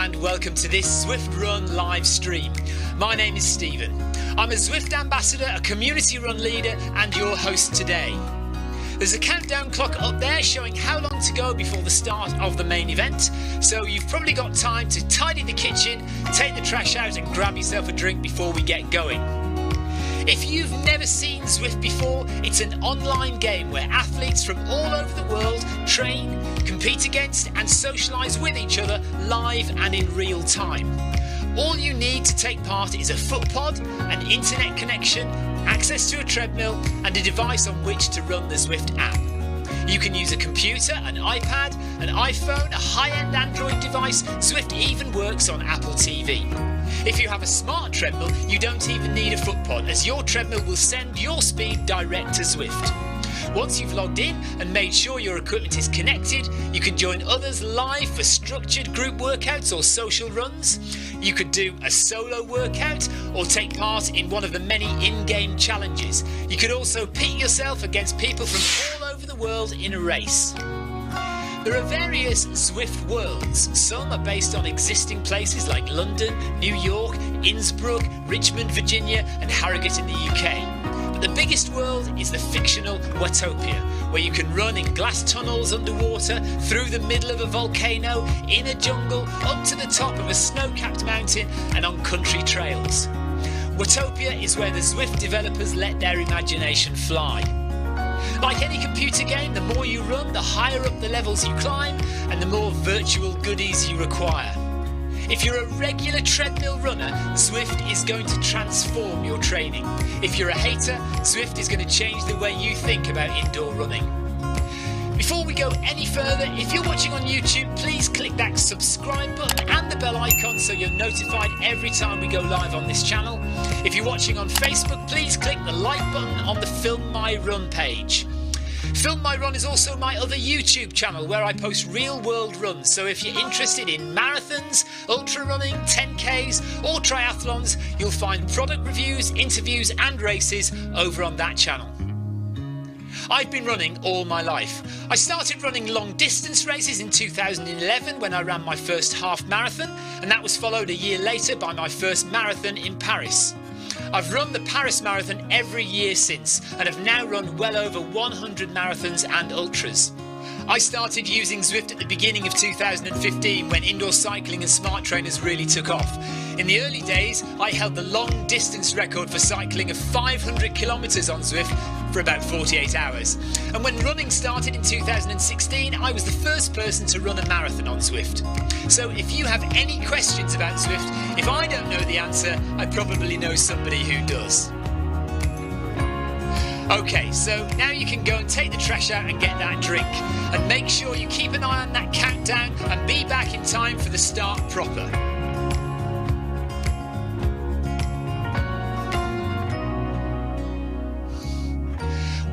and welcome to this Zwift Run live stream. My name is Stephen. I'm a Zwift ambassador, a community run leader and your host today. There's a countdown clock up there showing how long to go before the start of the main event, so you've probably got time to tidy the kitchen, take the trash out and grab yourself a drink before we get going. If you've never seen Zwift before, it's an online game where athletes from all over the world train, compete against and socialise with each other live and in real time. All you need to take part is a foot pod, an internet connection, access to a treadmill and a device on which to run the Zwift app. You can use a computer, an iPad, an iPhone, a high-end Android device. Zwift even works on Apple TV. If you have a smart treadmill, you don't even need a foot pod, as your treadmill will send your speed direct to Zwift. Once you've logged in and made sure your equipment is connected, you can join others live for structured group workouts or social runs. You could do a solo workout or take part in one of the many in-game challenges. You could also pit yourself against people from all over the world in a race. There are various Zwift worlds. Some are based on existing places like London, New York, Innsbruck, Richmond, Virginia and Harrogate in the UK. But the biggest world is the fictional Watopia, where you can run in glass tunnels underwater, through the middle of a volcano, in a jungle, up to the top of a snow-capped mountain and on country trails. Watopia is where the Zwift developers let their imagination fly. Like any computer game, the more you run, the higher up the levels you climb and the more virtual goodies you require. If you're a regular treadmill runner, Zwift is going to transform your training. If you're a hater, Zwift is going to change the way you think about indoor running. Before we go any further, if you're watching on YouTube, please click that subscribe button and the bell icon so you're notified every time we go live on this channel. If you're watching on Facebook, please click the like button on the Film My Run page. Film My Run is also my other YouTube channel where I post real world runs, so if you're interested in marathons, ultra running, 10Ks or triathlons, you'll find product reviews, interviews and races over on that channel. I've been running all my life. I started running long distance races in 2011 when I ran my first half marathon, and that was followed a year later by my first marathon in Paris. I've run the Paris Marathon every year since and have now run well over 100 marathons and ultras. I started using Zwift at the beginning of 2015 when indoor cycling and smart trainers really took off. In the early days, I held the long distance record for cycling of 500 kilometres on Zwift for about 48 hours. And when running started in 2016, I was the first person to run a marathon on Zwift. So if you have any questions about Zwift, if I don't know the answer, I probably know somebody who does. Okay, so now you can go and take the trash out and get that drink. And make sure you keep an eye on that countdown and be back in time for the start proper.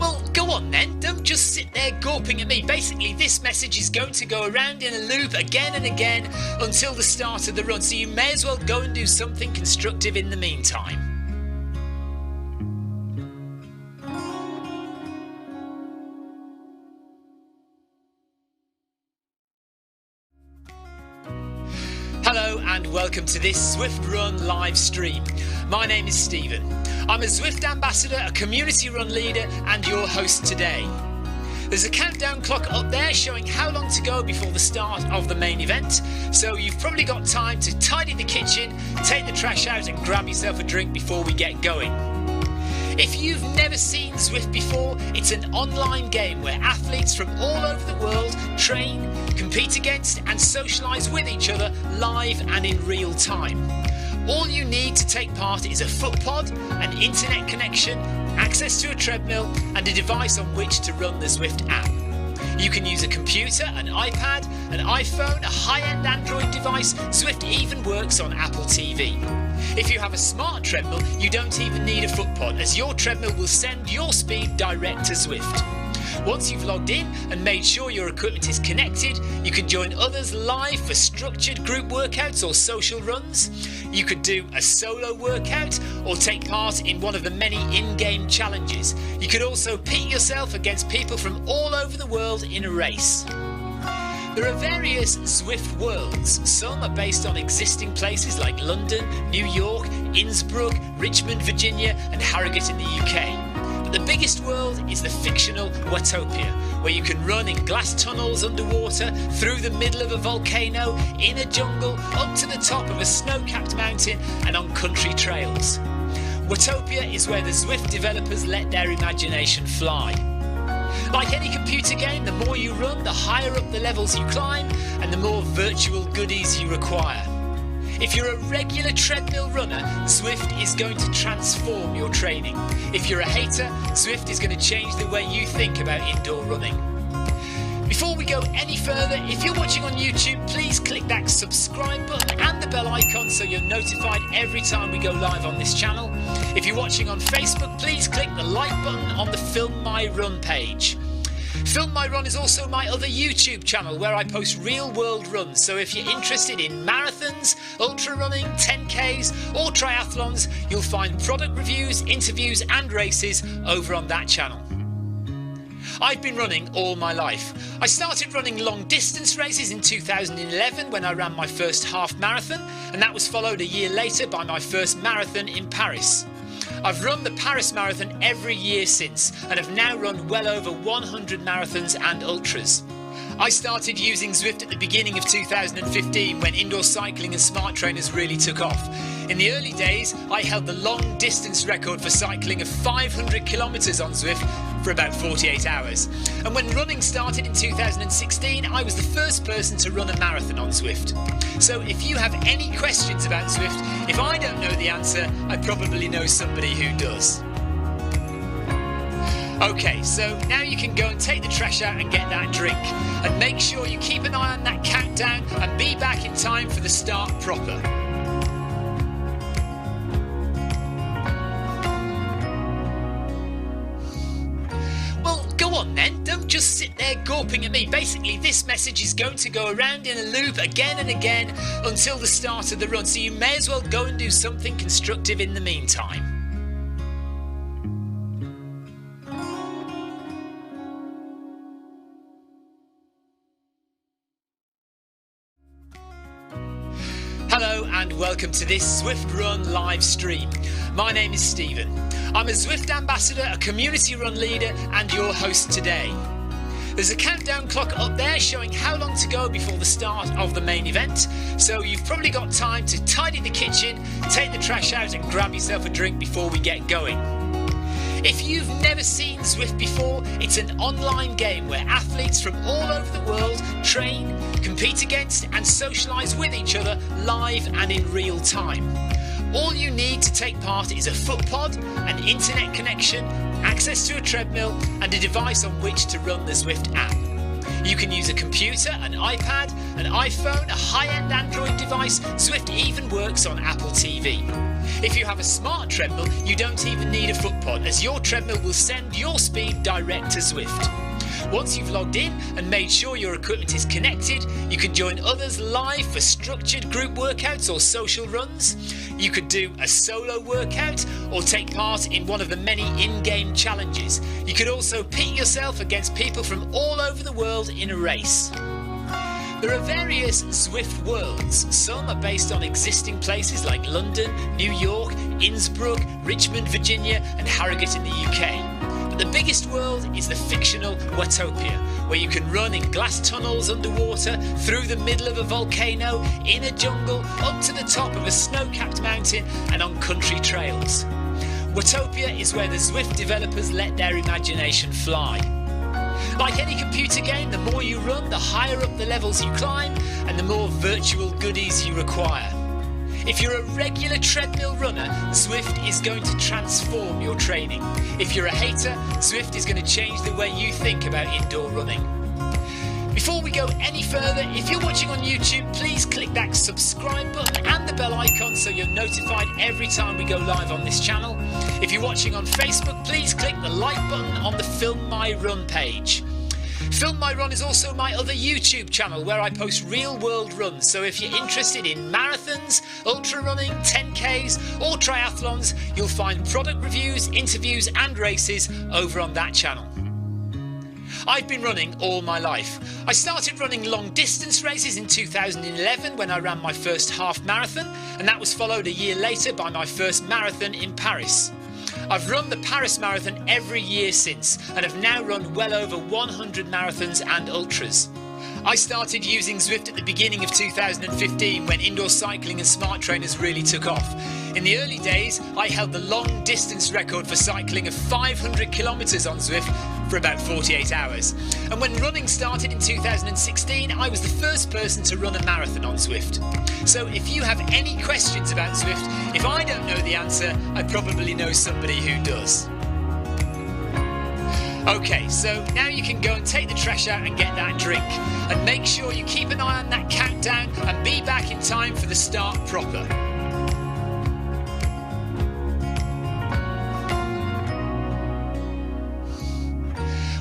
Well, go on then, don't just sit there gawping at me. Basically, this message is going to go around in a loop again and again until the start of the run, so you may as well go and do something constructive in the meantime. Hello and welcome to this Zwift Run live stream. My name is Stephen. I'm a Zwift ambassador, a community run leader and your host today. There's a countdown clock up there showing how long to go before the start of the main event, so you've probably got time to tidy the kitchen, take the trash out and grab yourself a drink before we get going. If you've never seen Zwift before, it's an online game where athletes from all over the world train, compete against and socialise with each other live and in real time. All you need to take part is a foot pod, an internet connection, access to a treadmill and a device on which to run the Zwift app. You can use a computer, an iPad, an iPhone, a high-end Android device. Zwift even works on Apple TV. If you have a smart treadmill, you don't even need a foot pod, as your treadmill will send your speed direct to Zwift. Once you've logged in and made sure your equipment is connected, you can join others live for structured group workouts or social runs. You could do a solo workout or take part in one of the many in-game challenges. You could also pit yourself against people from all over the world in a race. There are various Zwift worlds. Some are based on existing places like London, New York, Innsbruck, Richmond, Virginia and Harrogate in the UK. But the biggest world is the fictional Watopia, where you can run in glass tunnels underwater, through the middle of a volcano, in a jungle, up to the top of a snow-capped mountain and on country trails. Watopia is where the Zwift developers let their imagination fly. Like any computer game, the more you run, the higher up the levels you climb and the more virtual goodies you require. If you're a regular treadmill runner, Zwift is going to transform your training. If you're a hater, Zwift is going to change the way you think about indoor running. Before we go any further, if you're watching on YouTube, please click that subscribe button and the bell icon so you're notified every time we go live on this channel. If you're watching on Facebook, please click the like button on the Film My Run page. Film My Run is also my other YouTube channel where I post real world runs, so if you're interested in marathons, ultra running, 10Ks or triathlons, you'll find product reviews, interviews and races over on that channel. I've been running all my life. I started running long distance races in 2011 when I ran my first half marathon, and that was followed a year later by my first marathon in Paris. I've run the Paris Marathon every year since and have now run well over 100 marathons and ultras. I started using Zwift at the beginning of 2015 when indoor cycling and smart trainers really took off. In the early days, I held the long distance record for cycling of 500 kilometres on Zwift for about 48 hours. And when running started in 2016, I was the first person to run a marathon on Zwift. So if you have any questions about Zwift, if I don't know the answer, I probably know somebody who does. Okay, so now you can go and take the trash out and get that drink. And make sure you keep an eye on that countdown and be back in time for the start proper. Well, go on then, don't just sit there gawping at me. Basically, this message is going to go around in a loop again and again until the start of the run, so you may as well go and do something constructive in the meantime. Hello and welcome to this Zwift Run live stream. My name is Stephen. I'm a Zwift ambassador, a community run leader and your host today. There's a countdown clock up there showing how long to go before the start of the main event, so you've probably got time to tidy the kitchen, take the trash out and grab yourself a drink before we get going. If you've never seen Zwift before, it's an online game where athletes from all over the world train, compete against and socialise with each other live and in real time. All you need to take part is a foot pod, an internet connection, access to a treadmill and a device on which to run the Zwift app. You can use a computer, an iPad, an iPhone, a high-end Android device. Zwift even works on Apple TV. If you have a smart treadmill, you don't even need a foot pod, as your treadmill will send your speed direct to Zwift. Once you've logged in and made sure your equipment is connected, you can join others live for structured group workouts or social runs. You could do a solo workout or take part in one of the many in-game challenges. You could also pit yourself against people from all over the world in a race. There are various Zwift worlds. Some are based on existing places like London, New York, Innsbruck, Richmond, Virginia and Harrogate in the UK. But the biggest world is the fictional Watopia, where you can run in glass tunnels underwater, through the middle of a volcano, in a jungle, up to the top of a snow-capped mountain and on country trails. Watopia is where the Zwift developers let their imagination fly. Like any computer game, the more you run, the higher up the levels you climb and the more virtual goodies you require. If you're a regular treadmill runner, Zwift is going to transform your training. If you're a hater, Zwift is going to change the way you think about indoor running. Before we go any further, if you're watching on YouTube, please click that subscribe button and the bell icon so you're notified every time we go live on this channel. If you're watching on Facebook, please click the like button on the Film My Run page. Film My Run is also my other YouTube channel where I post real world runs, so if you're interested in marathons, ultra running, 10Ks or triathlons, you'll find product reviews, interviews and races over on that channel. I've been running all my life. I started running long distance races in 2011 when I ran my first half marathon, and that was followed a year later by my first marathon in Paris. I've run the Paris Marathon every year since and have now run well over 100 marathons and ultras. I started using Zwift at the beginning of 2015 when indoor cycling and smart trainers really took off. In the early days, I held the long distance record for cycling of 500 kilometres on Zwift for about 48 hours. And when running started in 2016, I was the first person to run a marathon on Zwift. So if you have any questions about Zwift, if I don't know the answer, I probably know somebody who does. Okay, so now you can go and take the trash out and get that drink. And make sure you keep an eye on that countdown and be back in time for the start proper.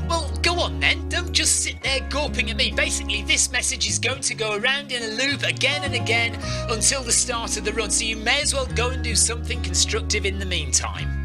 Well, go on then, don't just sit there gawping at me. Basically, this message is going to go around in a loop again and again until the start of the run, so you may as well go and do something constructive in the meantime.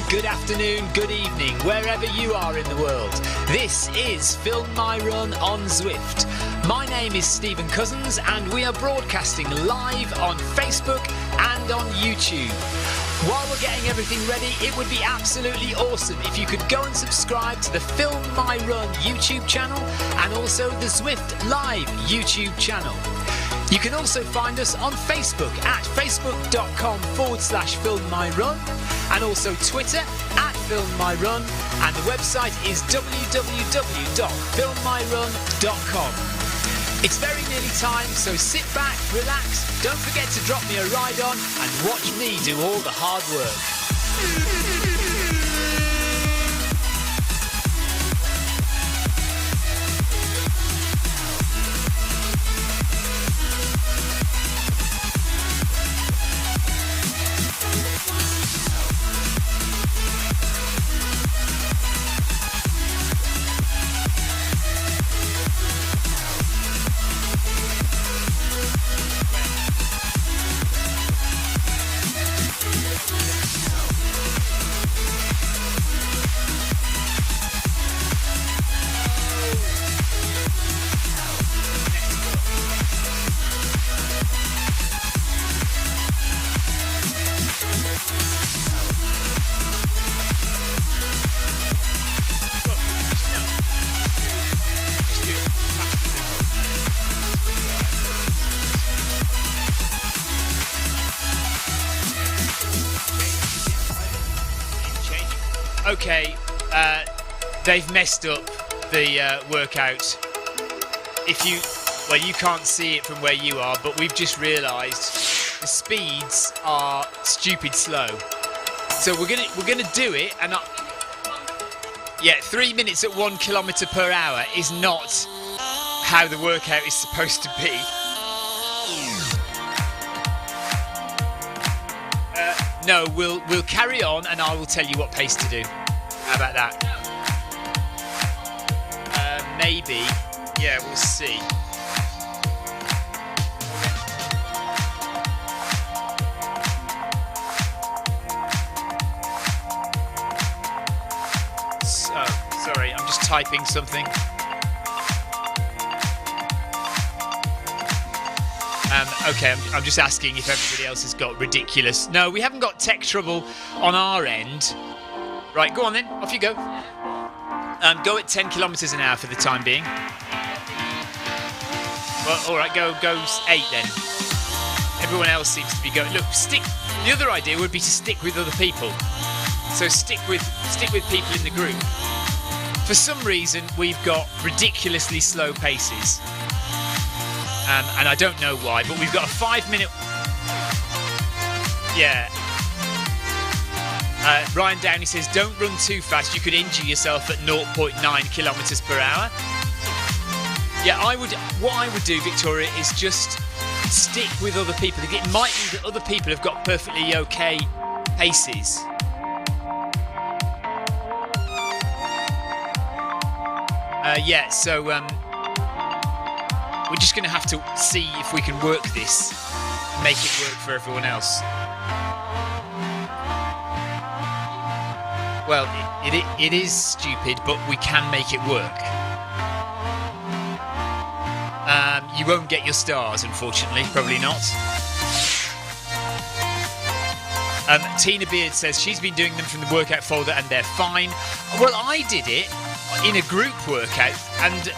Good afternoon, good evening, wherever you are in the world. This is Film My Run on Zwift. My name is Stephen Cousins and we are broadcasting live on Facebook and on YouTube. While we're getting everything ready, it would be absolutely awesome if you could go and subscribe to the Film My Run YouTube channel and also the Zwift Live YouTube channel. You can also find us on Facebook at facebook.com/filmmyrun and also Twitter at filmmyrun, and the website is www.filmmyrun.com. It's very nearly time, so sit back, relax, don't forget to drop me a ride on and watch me do all the hard work. Okay, they've messed up the workout. You can't see it from where you are, but we've just realised the speeds are stupid slow. So we're gonna do it, and 3 minutes at 1 kilometre per hour is not how the workout is supposed to be. No, we'll carry on, and I will tell you what pace to do. How about that? Maybe. Yeah, we'll see. So, sorry, I'm just typing something. Okay, I'm just asking if everybody else has got ridiculous. No, we haven't got tech trouble on our end. Right, go on then. Off you go. Go at 10 kilometres an hour for the time being. Well, all right, go 8 then. everyone else seems to be going. Look, the other idea would be to stick with other people. So stick with people in the group. For some reason, we've got ridiculously slow paces. And I don't know why, but we've got a 5-minute... Yeah. Ryan Downey says, don't run too fast. You could injure yourself at 0.9 kilometres per hour. Yeah, what I would do, Victoria, is just stick with other people. It might be that other people have got perfectly okay paces. So we're just going to have to see if we can work this, make it work for everyone else. Well, it is stupid, but we can make it work. You won't get your stars, unfortunately. Probably not. Tina Beard says she's been doing them from the workout folder and they're fine. Well, I did it in a group workout and...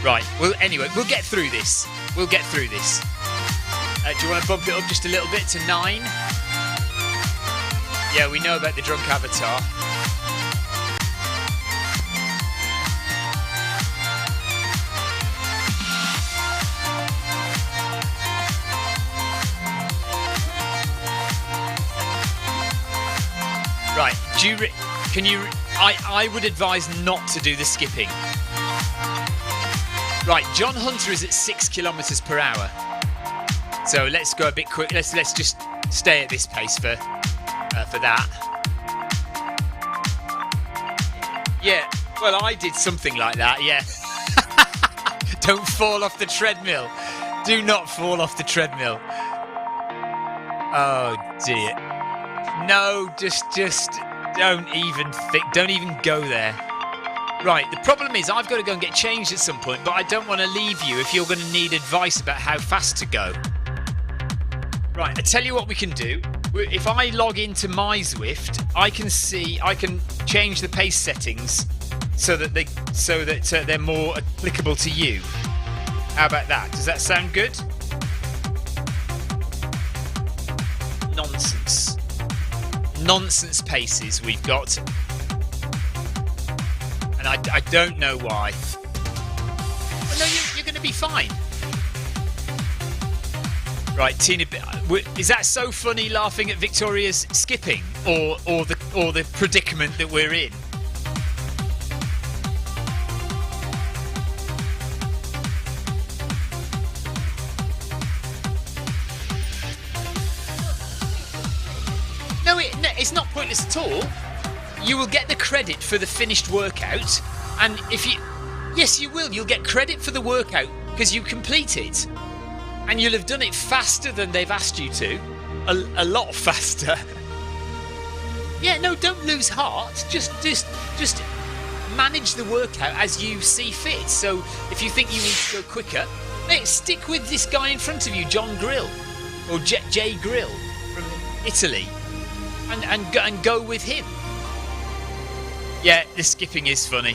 Right, well, anyway, we'll get through this. We'll get through this. Do you want to bump it up just a little bit to 9? Yeah, we know about the drunk avatar. Right, I would advise not to do the skipping. Right, John Hunter is at 6 kilometres per hour. So let's go a bit quick. Let's just stay at this pace for that. Yeah, well, I did something like that, yeah. Don't fall off the treadmill. Do not fall off the treadmill. Oh, dear. No, just don't even go there. Right, the problem is I've got to go and get changed at some point, but I don't want to leave you if you're going to need advice about how fast to go. Right, I tell you what we can do. If I log into my Zwift, I can change the pace settings so that they're more applicable to you. How about that? Does that sound good? Nonsense paces we've got. I don't know why. Well, no, you're going to be fine. Right, Tina, is that so funny laughing at Victoria's skipping, or the predicament that we're in? No, it's not pointless at all. You will get the credit for the finished workout, and yes, you will. You'll get credit for the workout because you complete it, and you'll have done it faster than they've asked you to, a lot faster. Yeah, no, don't lose heart. Just manage the workout as you see fit. So if you think you need to go quicker, stick with this guy in front of you, John Grill, or Jay Grill from Italy, and go with him. Yeah, the skipping is funny.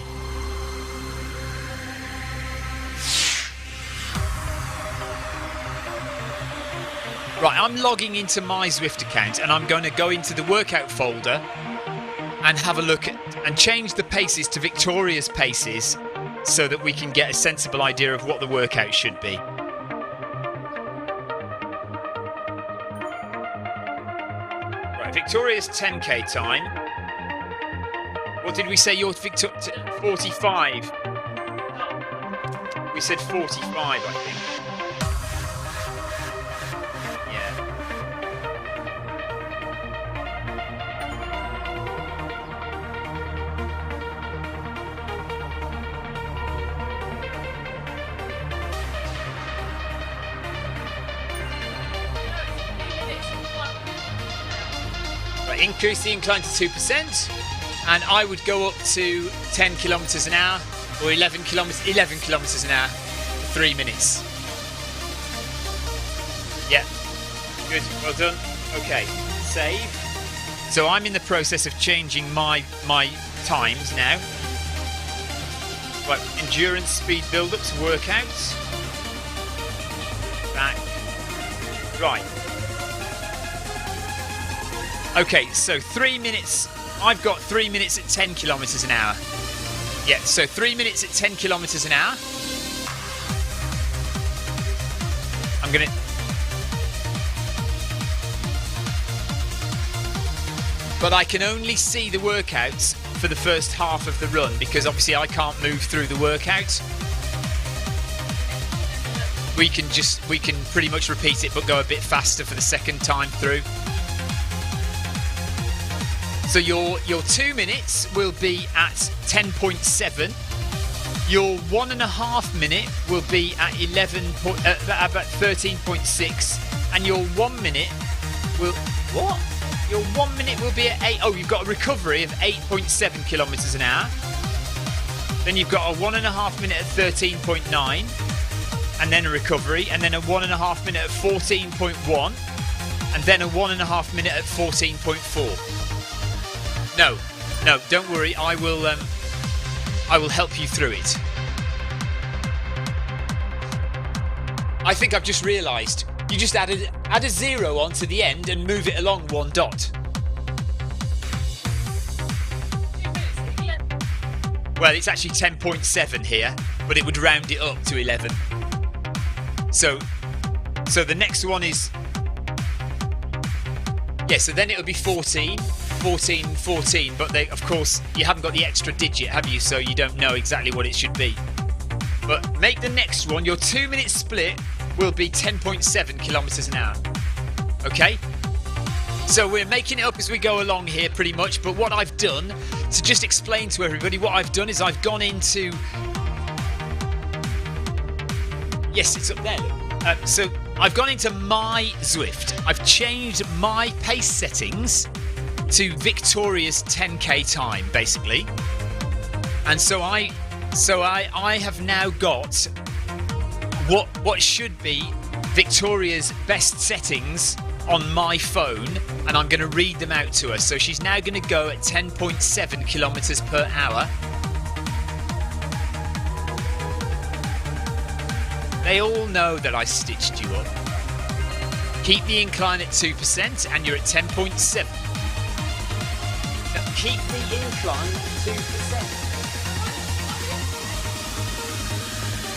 Right, I'm logging into my Zwift account and I'm going to go into the workout folder and have a look at and change the paces to Victoria's paces so that we can get a sensible idea of what the workout should be. Right, Victoria's 10k time. What did we say? You're 45. We said 45, I think. Yeah. Right, increase the incline to 2%. And I would go up to 10 kilometres an hour. or 11 kilometers an hour, 3 minutes. Yeah, good, well done. Okay, save. So I'm in the process of changing my times now. Right, endurance speed build-ups, workouts. Back. Right. Okay, so 3 minutes. I've got 3 minutes at 10 kilometers an hour. Yeah, so 3 minutes at 10 kilometers an hour. I'm gonna. But I can only see the workouts for the first half of the run because obviously I can't move through the workout. We can pretty much repeat it but go a bit faster for the second time through. So your 2 minutes will be at 10.7. Your 1.5 minute will be at about 13.6, and your 1 minute will Your 1 minute will be at 8. Oh, you've got a recovery of 8.7 kilometers an hour. Then you've got a 1.5 minute at 13.9, and then a recovery, and then a 1.5 minute at 14.1, and then a 1.5 minute at 14.4. No, don't worry. I will help you through it. I think I've just realised you just add a 0 onto the end and move it along 1 dot. Well, it's actually 10.7 here, but it would round it up to 11. So the next one is, yeah, so then it'll be 14, but of course, you haven't got the extra digit, have you? So you don't know exactly what it should be. But make the next one, your 2 minute split will be 10.7 kilometers an hour. Okay? So we're making it up as we go along here pretty much, but what I've done, to just explain to everybody, what I've done is I've gone into... Yes, it's up there, look. So I've gone into my Zwift. I've changed my pace settings to Victoria's 10k time, basically. And so I have now got what should be Victoria's best settings on my phone, and I'm going to read them out to her. So she's now going to go at 10.7 kilometers per hour. They all know that I stitched you up. Keep the incline at 2% and you're at 10.7. Now, keep the incline at 2%.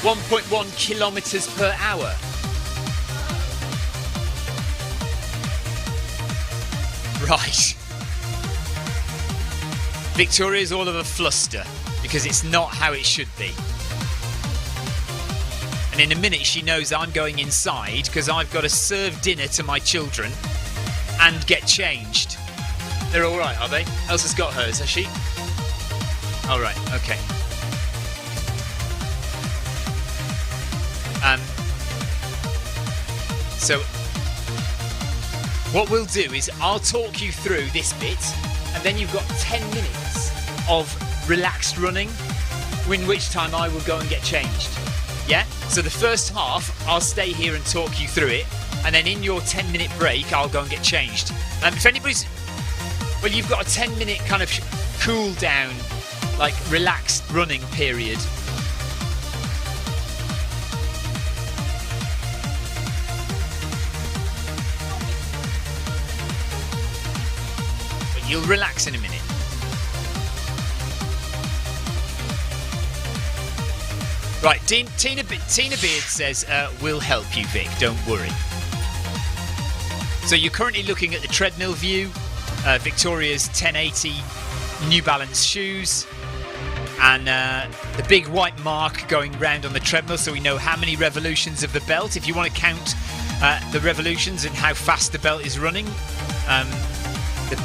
1.1 kilometers per hour. Right. Victoria's all of a fluster because it's not how it should be. And in a minute she knows I'm going inside because I've got to serve dinner to my children and get changed. They're all right, are they? Elsa's got hers, has she? All right, okay. So what we'll do is I'll talk you through this bit, and then you've got 10 minutes of relaxed running, in which time I will go and get changed. Yeah? So the first half, I'll stay here and talk you through it, and then in your 10-minute break, I'll go and get changed. If anybody's... Well, you've got a 10-minute kind of cool down, like relaxed running period. But you'll relax in a minute. Right, Tina Beard says, we'll help you, Vic, don't worry. So you're currently looking at the treadmill view, Victoria's 1080 New Balance shoes, and the big white mark going round on the treadmill so we know how many revolutions of the belt. If you want to count the revolutions and how fast the belt is running, the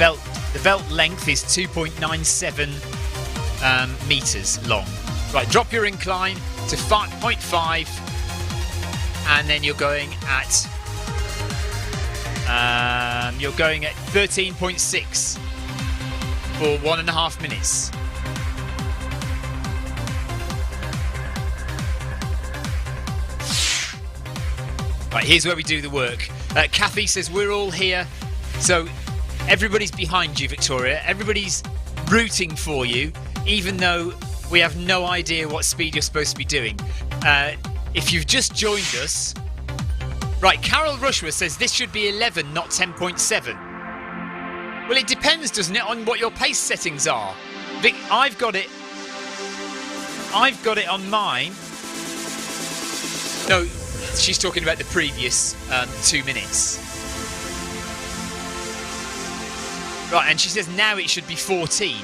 belt length is 2.97 meters long. Right, drop your incline to 5.5, and then you're going at 13.6 for 1.5 minutes. Right, here's where we do the work. Kathy says we're all here, so everybody's behind you, Victoria. Everybody's rooting for you, even though we have no idea what speed you're supposed to be doing. If you've just joined us... Right, Carol Rushworth says this should be 11, not 10.7. Well, it depends, doesn't it, on what your pace settings are. Vic, I've got it on mine. No, she's talking about the previous 2 minutes. Right, and she says now it should be 14.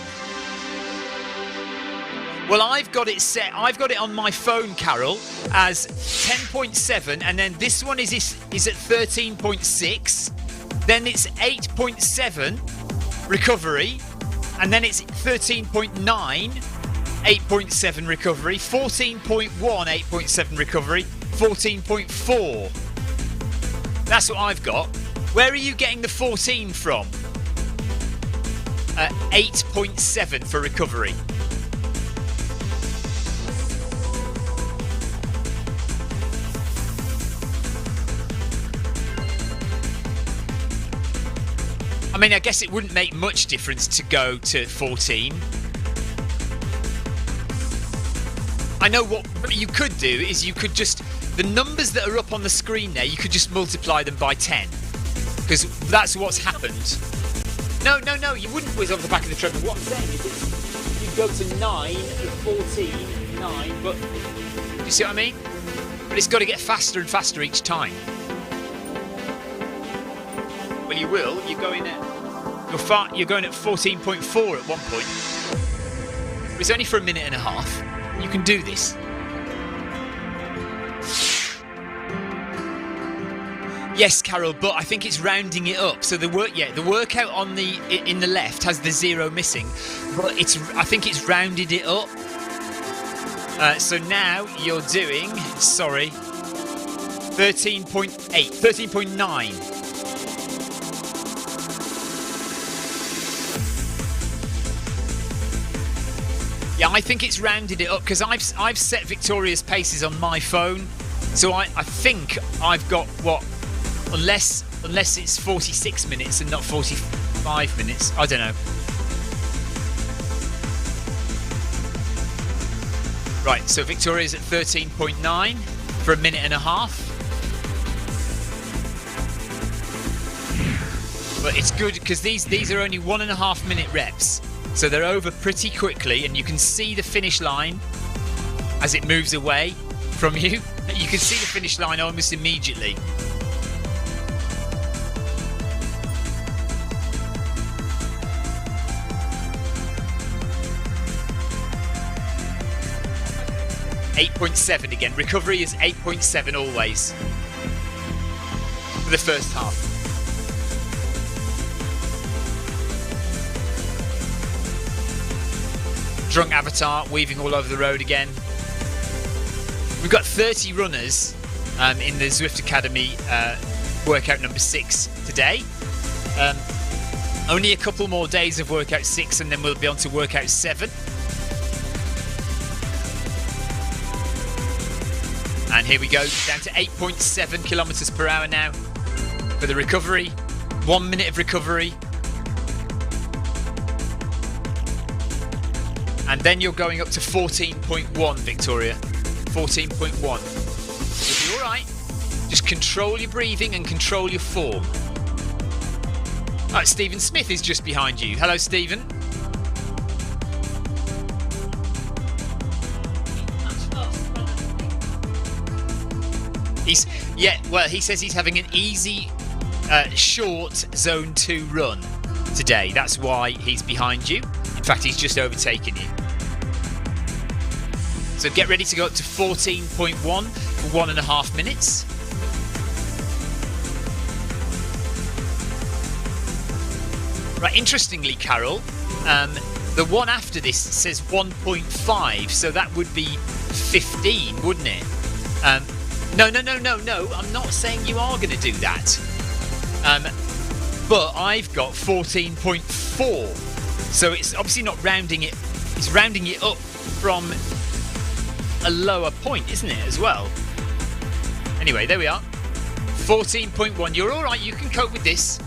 Well, I've got it on my phone, Carol, as 10.7, and then this one is at 13.6. Then it's 8.7 recovery, and then it's 13.9, 8.7 recovery, 14.1, 8.7 recovery, 14.4. That's what I've got. Where are you getting the 14 from? 8.7 for recovery. I mean, I guess it wouldn't make much difference to go to 14. I know what you could do is you could just... The numbers that are up on the screen there, you could just multiply them by 10. Because that's what's happened. No, you wouldn't whiz off the back of the treadmill. What I'm saying is you go to 9, 14, 9, but... Do you see what I mean? But it's got to get faster and faster each time. Well, you will. You're going at 14.4 at one point. But it's only for a minute and a half. You can do this. Yes, Carol, but I think it's rounding it up. So the workout on in the left has the 0 missing, but I think it's rounded it up. So now you're doing 13.9. Yeah, I think it's rounded it up because I've set Victoria's paces on my phone, so I think I've got unless it's 46 minutes and not 45 minutes. I don't know. Right, so Victoria's at 13.9 for a minute and a half. But it's good because these are only 1.5 minute reps. So they're over pretty quickly, and you can see the finish line as it moves away from you. You can see the finish line almost immediately. .7 again. Recovery is 8.7 always for the first half. Drunk avatar weaving all over the road again. We've got 30 runners in the Zwift Academy workout number 6 today. Only a couple more days of workout 6 and then we'll be on to workout 7. And here we go, down to 8.7 kilometers per hour now for the recovery. 1 minute of recovery. And then you're going up to 14.1, Victoria. 14.1. You'll be all right. Just control your breathing and control your form. Right, Stephen Smith is just behind you. Hello, Stephen. He says he's having an easy, short zone 2 run today. That's why he's behind you. In fact, he's just overtaken you. So get ready to go up to 14.1 for 1.5 minutes. Right, interestingly, Carol, the one after this says 1.5, so that would be 15, wouldn't it? No. I'm not saying you are going to do that. But I've got 14.4. So it's obviously not rounding it. It's rounding it up from a lower point, isn't it, as well? Anyway, there we are. 14.1. You're all right. You can cope with this.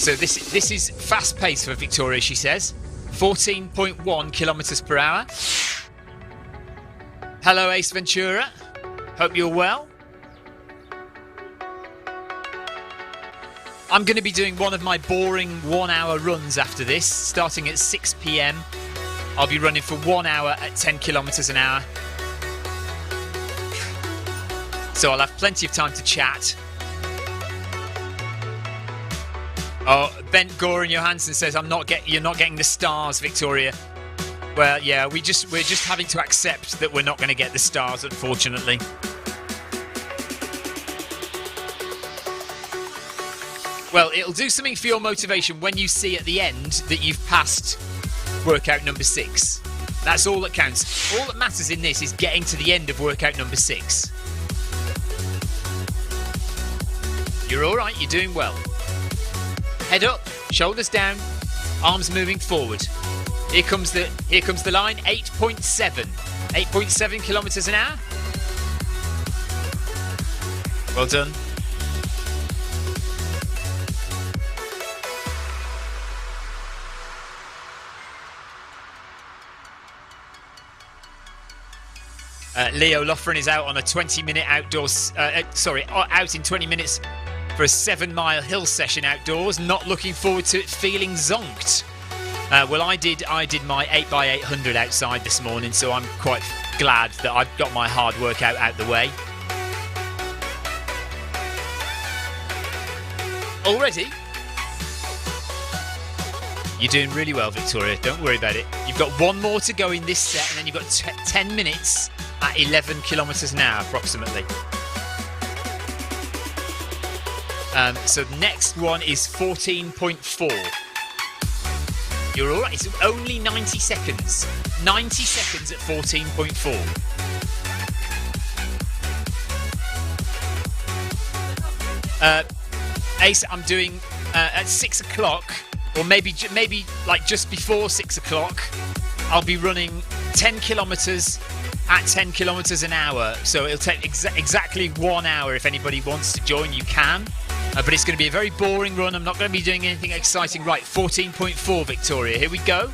So this is fast pace for Victoria, she says. 14.1 kilometers per hour. Hello, Ace Ventura. Hope you're well. I'm going to be doing one of my boring 1 hour runs after this, starting at 6 p.m. I'll be running for 1 hour at 10 kilometers an hour. So I'll have plenty of time to chat. Oh, Bent Goran Johansson says you're not getting the stars, Victoria. Well, yeah, we're just having to accept that we're not going to get the stars, unfortunately. Well, it'll do something for your motivation when you see at the end that you've passed workout number 6. That's all that counts. All that matters in this is getting to the end of workout number 6. You're all right. You're doing well. Head up, shoulders down, arms moving forward. Here comes the line. 8.7. 8.7 kilometers an hour. Well done. Leo Loughran is out on a 20-minute outdoors. Out in 20 minutes for a 7-mile hill session outdoors. Not looking forward to it. Feeling zonked. Well, I did my 8x800 outside this morning, so I'm quite glad that I've got my hard workout out the way. Already? You're doing really well, Victoria. Don't worry about it. You've got one more to go in this set, and then you've got 10 minutes at 11 kilometers an hour, approximately. So the next one is 14.4. You're all right. It's only 90 seconds. 90 seconds at 14.4. Ace, I'm doing at 6 o'clock, or maybe like just before 6 o'clock, I'll be running 10 kilometers at 10 kilometers an hour. So it'll take exactly 1 hour. If anybody wants to join, you can. But it's going to be a very boring run. I'm not going to be doing anything exciting. Right, 14.4, Victoria. Here we go.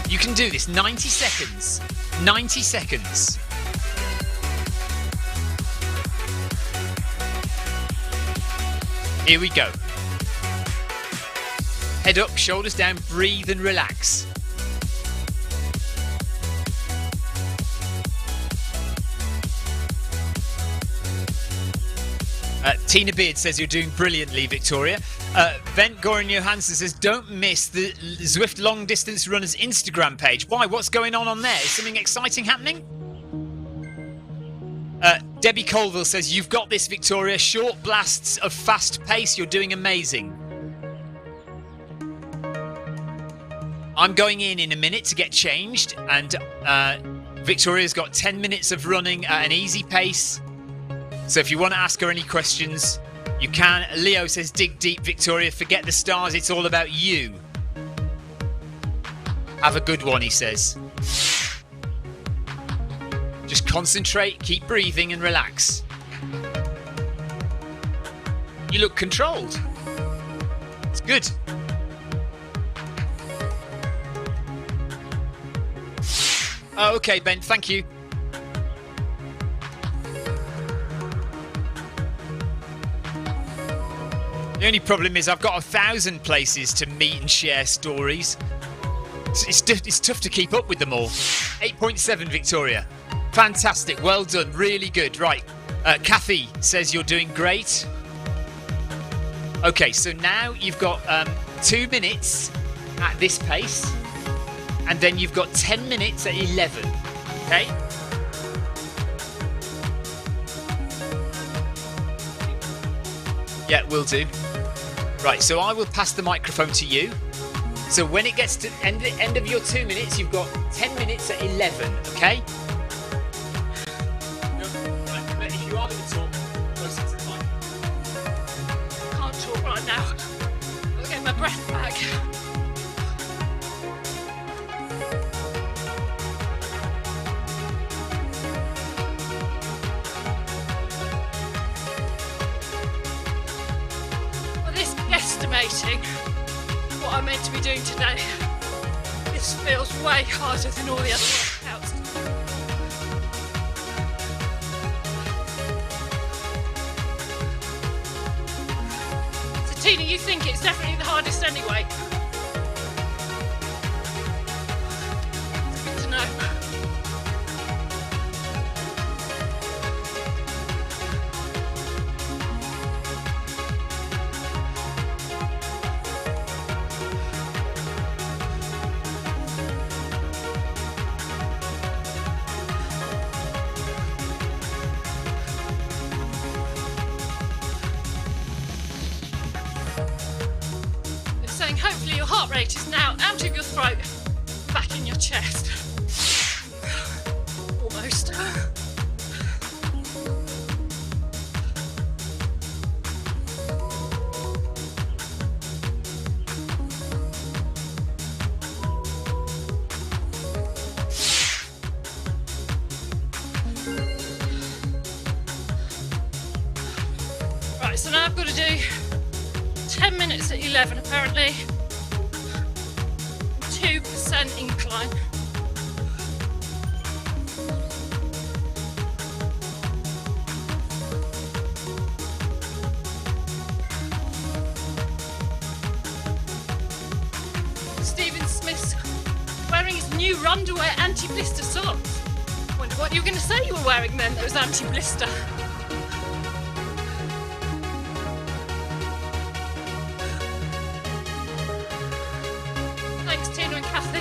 You can do this. 90 seconds. 90 seconds. Here we go. Head up, shoulders down, breathe and relax. Tina Beard says you're doing brilliantly, Victoria. Bent Goran Johansson says don't miss the Zwift Long Distance Runners Instagram page. Why? What's going on there? Is something exciting happening? Debbie Colville says you've got this, Victoria. Short blasts of fast pace. You're doing amazing. I'm going in a minute to get changed, and Victoria's got 10 minutes of running at an easy pace. So if you want to ask her any questions, you can. Leo says, dig deep, Victoria. Forget the stars. It's all about you. Have a good one, he says. Just concentrate, keep breathing and relax. You look controlled. It's good. Oh, okay, Ben, thank you. The only problem is I've got 1,000 places to meet and share stories. It's tough to keep up with them all. 8.7, Victoria. Fantastic. Well done. Really good. Right. Kathy says you're doing great. Okay, so now you've got 2 minutes at this pace. And then you've got 10 minutes at 11. Okay? Yeah, will do. Right, so I will pass the microphone to you. So when it gets to the end of your 2 minutes, you've got 10 minutes at 11, okay? Right, but if you are going to talk, closer to the mic. I can't talk right now. I'll get my breath back. underestimating what I'm meant to be doing today. This feels way harder than all the other workouts. So Tina, you think it's definitely the hardest anyway? It's good to know. Hopefully your heart rate is now out of your throat, back in your chest. Almost. Right, so now I've got to do 10 minutes at 11 apparently. 2% incline. Stephen Smith's wearing his new underwear anti-blister socks. Wonder what you were going to say you were wearing then that was anti-blister. Tina and Kathy.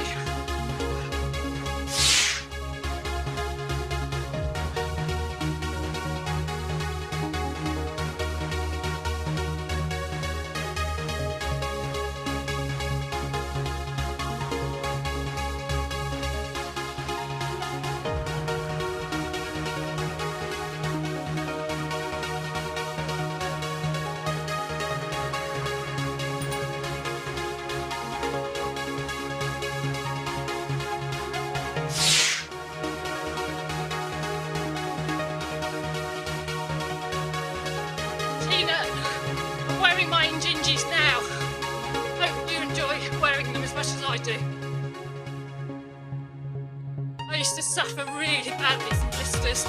I'm wearing my Injinjis now. Hope you enjoy wearing them as much as I do. I used to suffer really badly from blisters.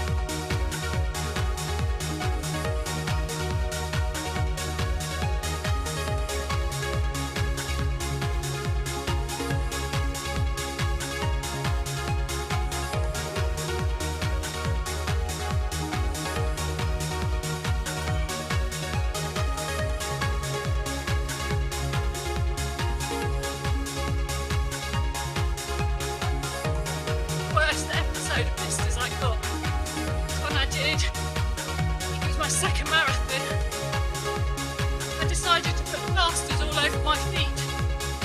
Second marathon, I decided to put plasters all over my feet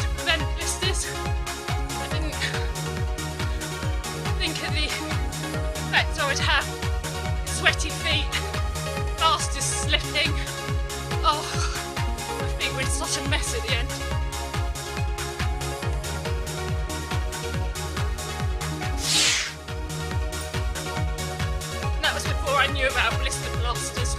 to prevent blisters. I didn't think of the effect I would have. Sweaty feet, plasters slipping. Oh, my feet were in such a mess at the end. And that was before I knew about blister plasters.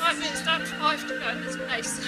5 minutes down to 5 to go at this pace.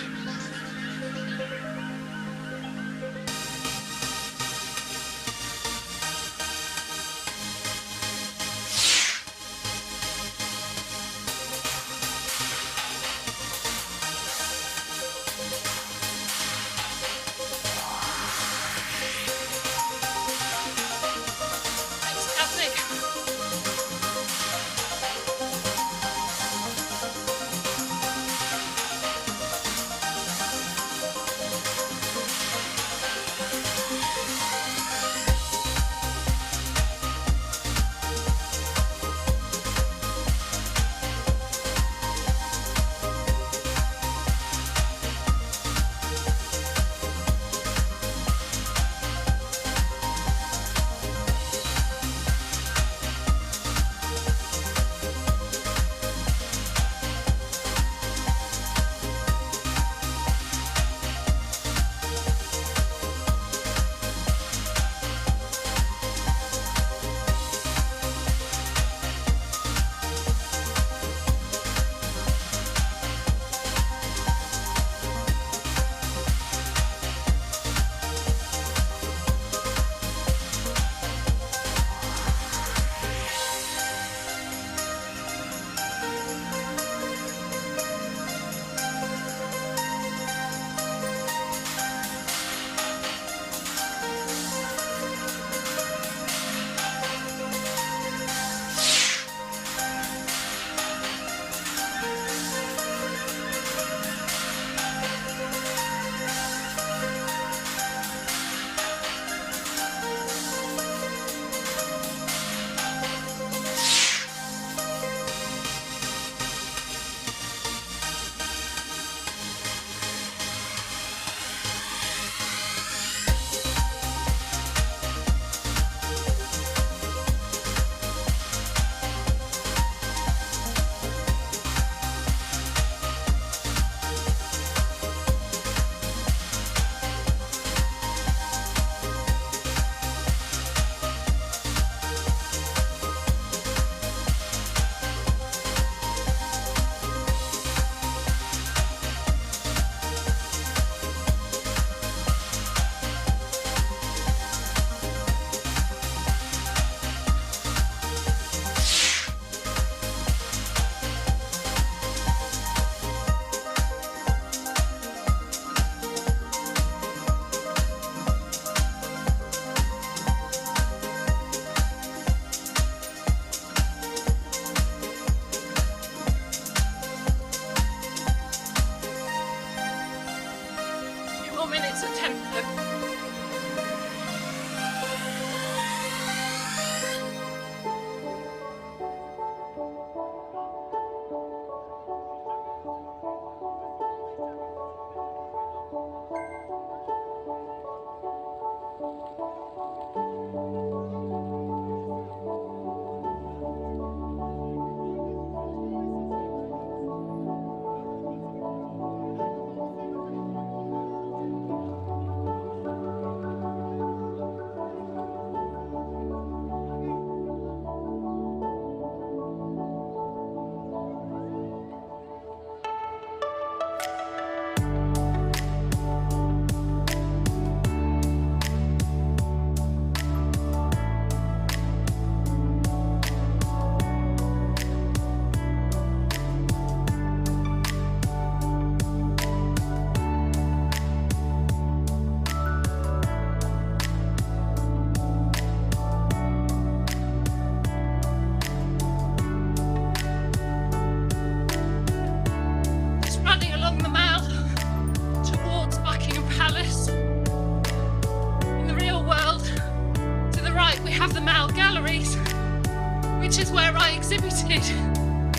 which is where I exhibited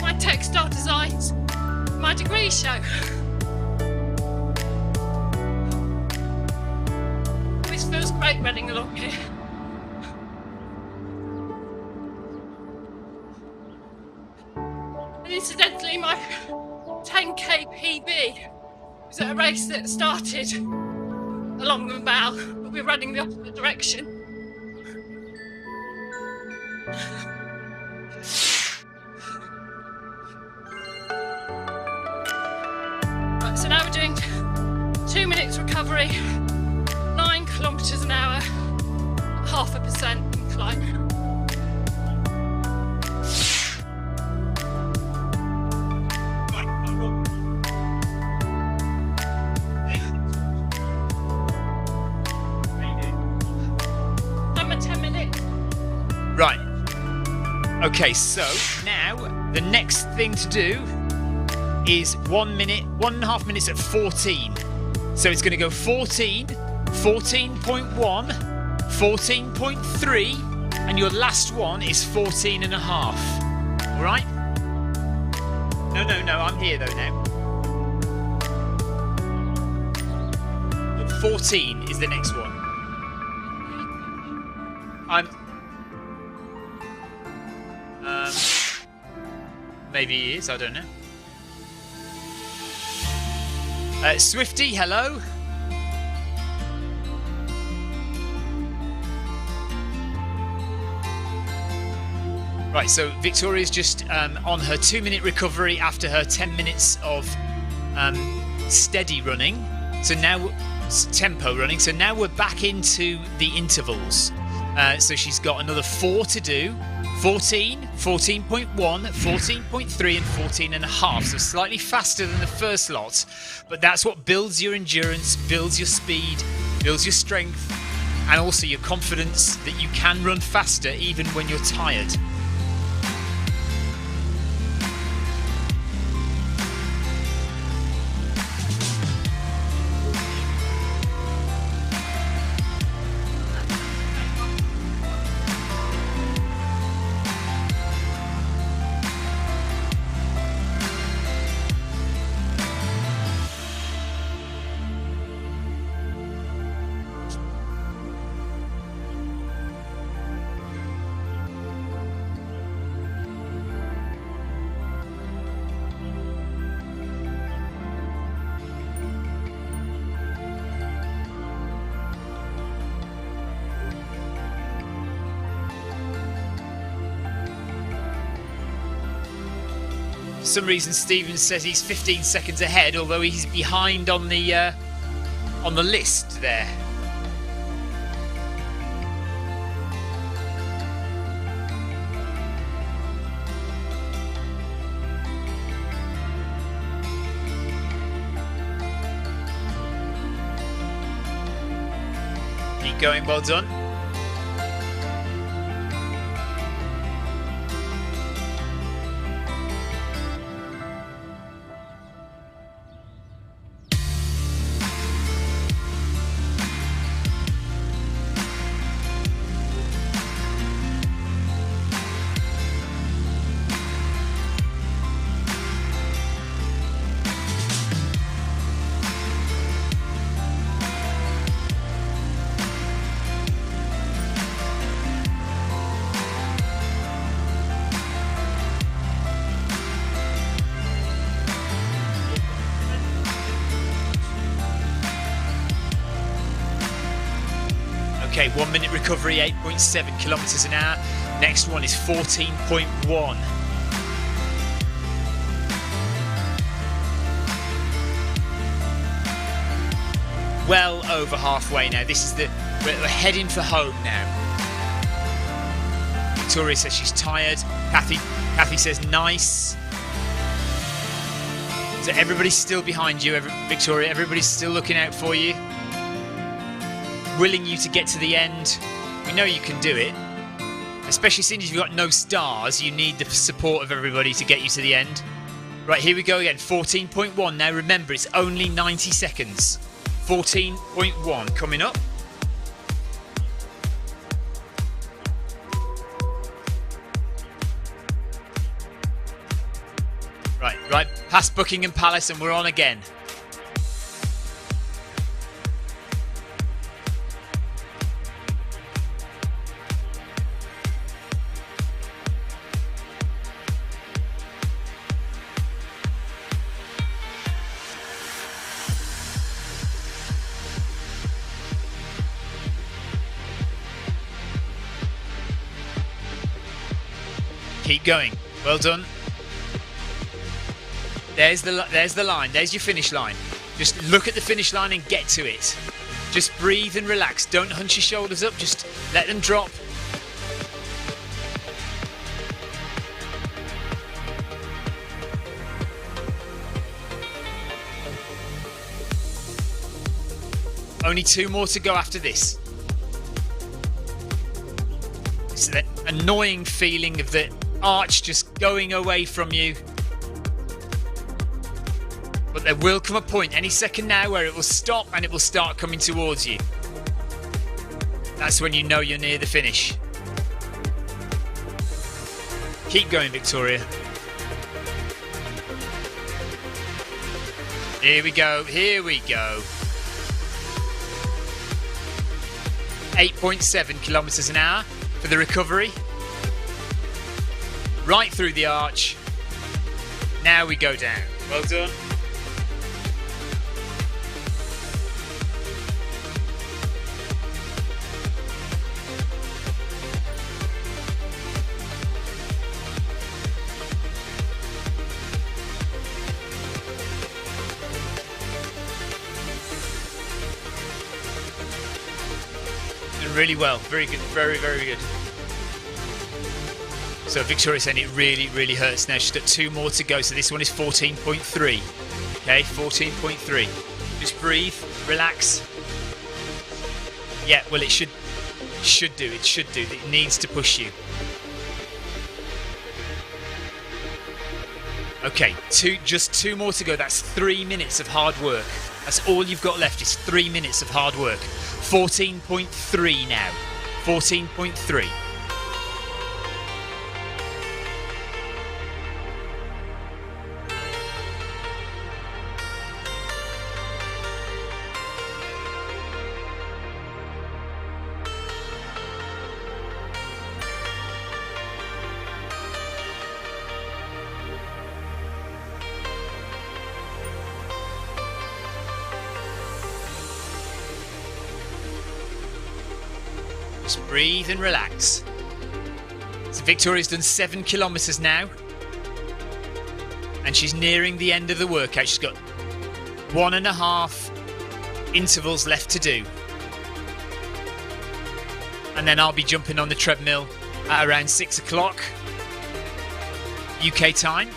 my textile designs, my degree show. This feels great running along here. And incidentally, my 10k PB was at a race that started along the Mall, but we're running the opposite direction. Right, so now we're doing 2 minutes recovery, 9 kilometres an hour, 0.5% incline. Done my 10 minutes. Right. Okay, so now the next thing to do is 1 minute, 1.5 minutes at 14. So it's going to go 14, 14.1, 14.3, and your last one is 14 and a half. All right? No, I'm here though now. 14 is the next one. Maybe he is, I don't know. Swifty, hello. Right, so Victoria's just on her 2-minute recovery after her 10 minutes of steady running. So now, tempo running. So now we're back into the intervals. So she's got another 4 to do. 14, 14.1, 14.3 and 14 and a half. So slightly faster than the first lot. But that's what builds your endurance, builds your speed, builds your strength, and also your confidence that you can run faster even when you're tired. For some reason, Stephen says he's 15 seconds ahead, although he's behind on the list there. Keep going, well done. Okay, 1 minute recovery, 8.7 kilometers an hour. Next one is 14.1. Well over halfway now. This is we're heading for home now. Victoria says she's tired. Kathy says nice. So everybody's still behind you, Victoria. Everybody's still looking out for you. Willing you to get to the end. We know you can do it. Especially since you've got no stars, you need the support of everybody to get you to the end. Right, here we go again. 14.1. Now remember, it's only 90 seconds. 14.1 coming up. Right, past Buckingham Palace and we're on again. Keep going. Well done. There's the line. There's your finish line. Just look at the finish line and get to it. Just breathe and relax. Don't hunch your shoulders up. Just let them drop. Only 2 more to go after this. It's that annoying feeling of the arch just going away from you. But there will come a point any second now where it will stop and it will start coming towards you. That's when you know you're near the finish. Keep going, Victoria. Here we go, here we go. 8.7 kilometers an hour for the recovery. Right through the arch. Now we go down. Well done. Really well, very good, very good. So Victoria's saying it really hurts now. She's got 2 more to go, so this one is 14.3. Okay, 14.3. Just breathe, relax. Yeah, well it should do. It needs to push you. Okay, just 2 more to go. That's 3 minutes of hard work. That's all you've got left is 3 minutes of hard work. 14.3 now. 14.3. Just breathe and relax. So Victoria's done 7 kilometers now. And she's nearing the end of the workout. She's got 1.5 intervals left to do. And then I'll be jumping on the treadmill at around 6 o'clock UK time.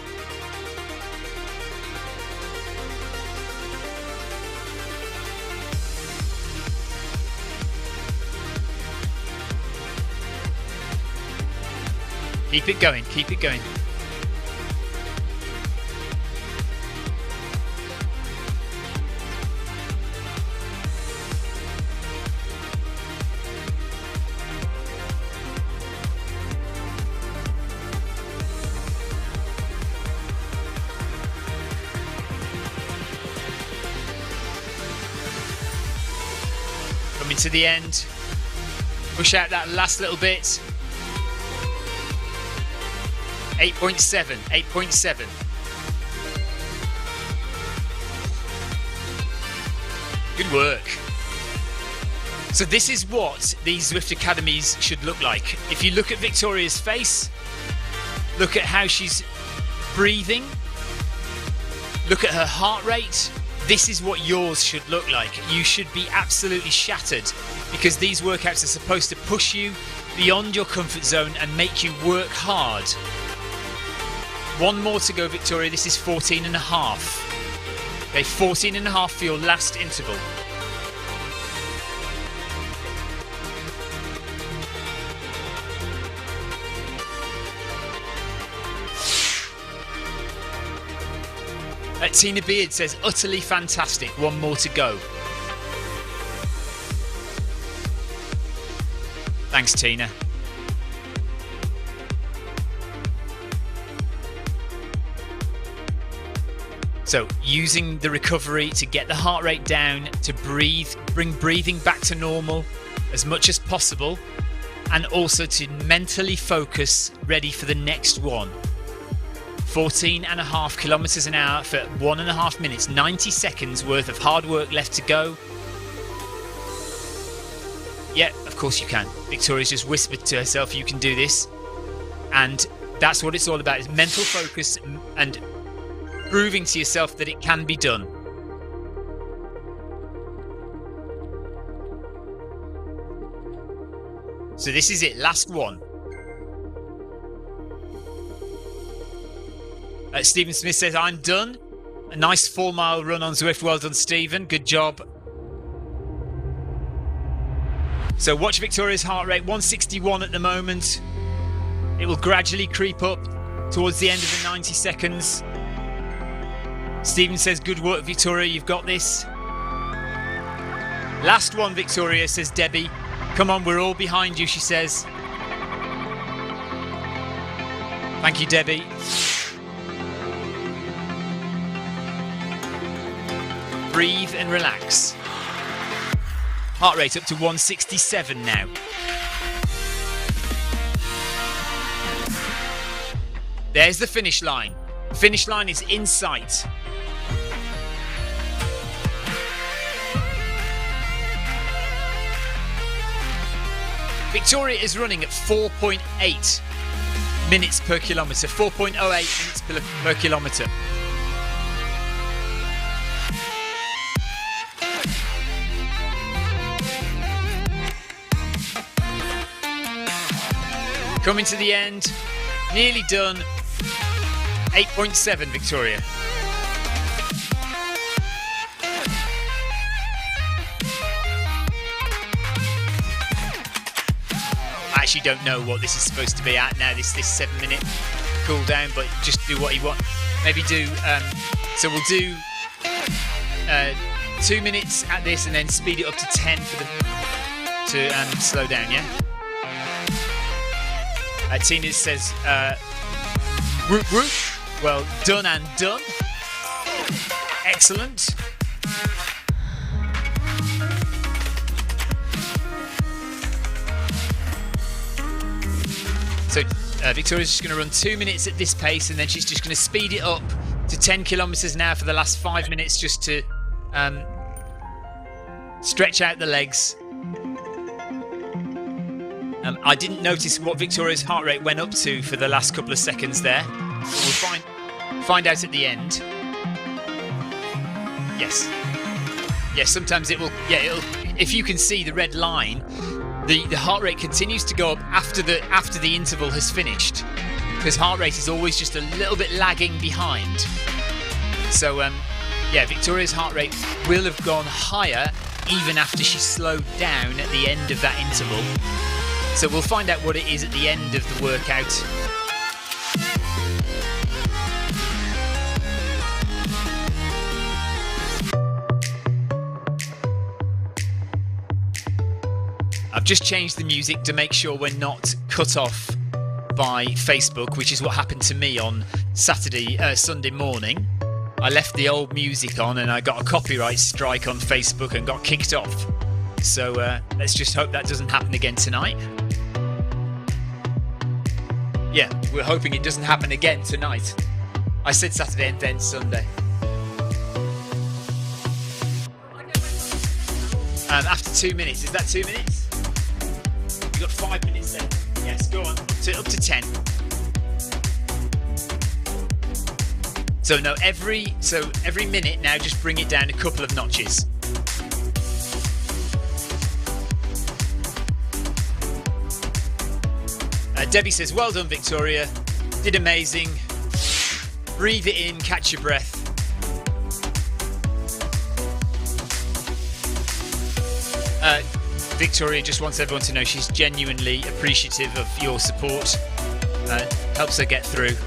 Keep it going, keep it going. Coming to the end. Push out that last little bit. 8.7, 8.7. Good work. So this is what these Zwift academies should look like. If you look at Victoria's face, look at how she's breathing, look at her heart rate, this is what yours should look like. You should be absolutely shattered because these workouts are supposed to push you beyond your comfort zone and make you work hard. 1 more to go, Victoria. This is 14.5. Okay, 14.5 for your last interval. Tina Beard says, utterly fantastic. 1 more to go. Thanks, Tina. So using the recovery to get the heart rate down, to breathe, bring breathing back to normal as much as possible, and also to mentally focus, ready for the next one. 14.5 kilometers an hour for 1.5 minutes, 90 seconds worth of hard work left to go. Yeah, of course you can. Victoria's just whispered to herself, you can do this. And that's what it's all about, is mental focus and proving to yourself that it can be done. So this is it, last one. Stephen Smith says, I'm done. A nice 4-mile run on Zwift. Well done, Stephen. Good job. So watch Victoria's heart rate, 161 at the moment. It will gradually creep up towards the end of the 90 seconds. Stephen says, good work, Victoria. You've got this. Last one, Victoria, says Debbie. Come on, we're all behind you, she says. Thank you, Debbie. Breathe and relax. Heart rate up to 167 now. There's the finish line. The finish line is in sight. Victoria is running at 4.8 minutes per kilometre. 4.08 minutes per kilometre. Coming to the end. Nearly done. 8.7, Victoria. I actually don't know what this is supposed to be at now, this 7-minute cool down, but just do what you want. Maybe do, so we'll do 2 minutes at this and then speed it up to 10 to slow down, yeah? Tina says, whoop whoop, well done and done. Excellent. So Victoria's just going to run 2 minutes at this pace, and then she's just going to speed it up to 10 kilometres an hour for the last 5 minutes, just to stretch out the legs. I didn't notice what Victoria's heart rate went up to for the last couple of seconds there. We'll find out at the end. Yes. Yes, sometimes it will. Yeah, it'll. If you can see the red line, the heart rate continues to go up after the interval has finished, because heart rate is always just a little bit lagging behind. So yeah, Victoria's heart rate will have gone higher even after she slowed down at the end of that interval. So we'll find out what it is at the end of the workout. I've just changed the music to make sure we're not cut off by Facebook, which is what happened to me on Sunday morning. I left the old music on and I got a copyright strike on Facebook and got kicked off. So let's just hope that doesn't happen again tonight. Yeah, we're hoping it doesn't happen again tonight. I said Saturday and then Sunday. After 2 minutes, is that 2 minutes? You've got 5 minutes then. Yes, go on. So up to 10. So no, every minute now, just bring it down a couple of notches. Debbie says, well done, Victoria. Did amazing. Breathe it in, catch your breath. Victoria just wants everyone to know she's genuinely appreciative of your support. Helps her get through,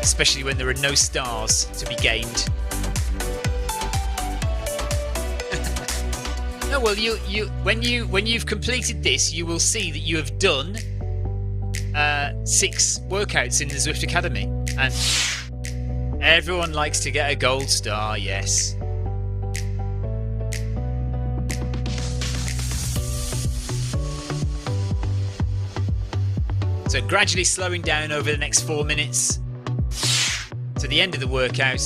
especially when there are no stars to be gained. No, well, when you've completed this, you will see that you have done 6 workouts in the Zwift Academy, and everyone likes to get a gold star. Yes. So gradually slowing down over the next 4 minutes to the end of the workout.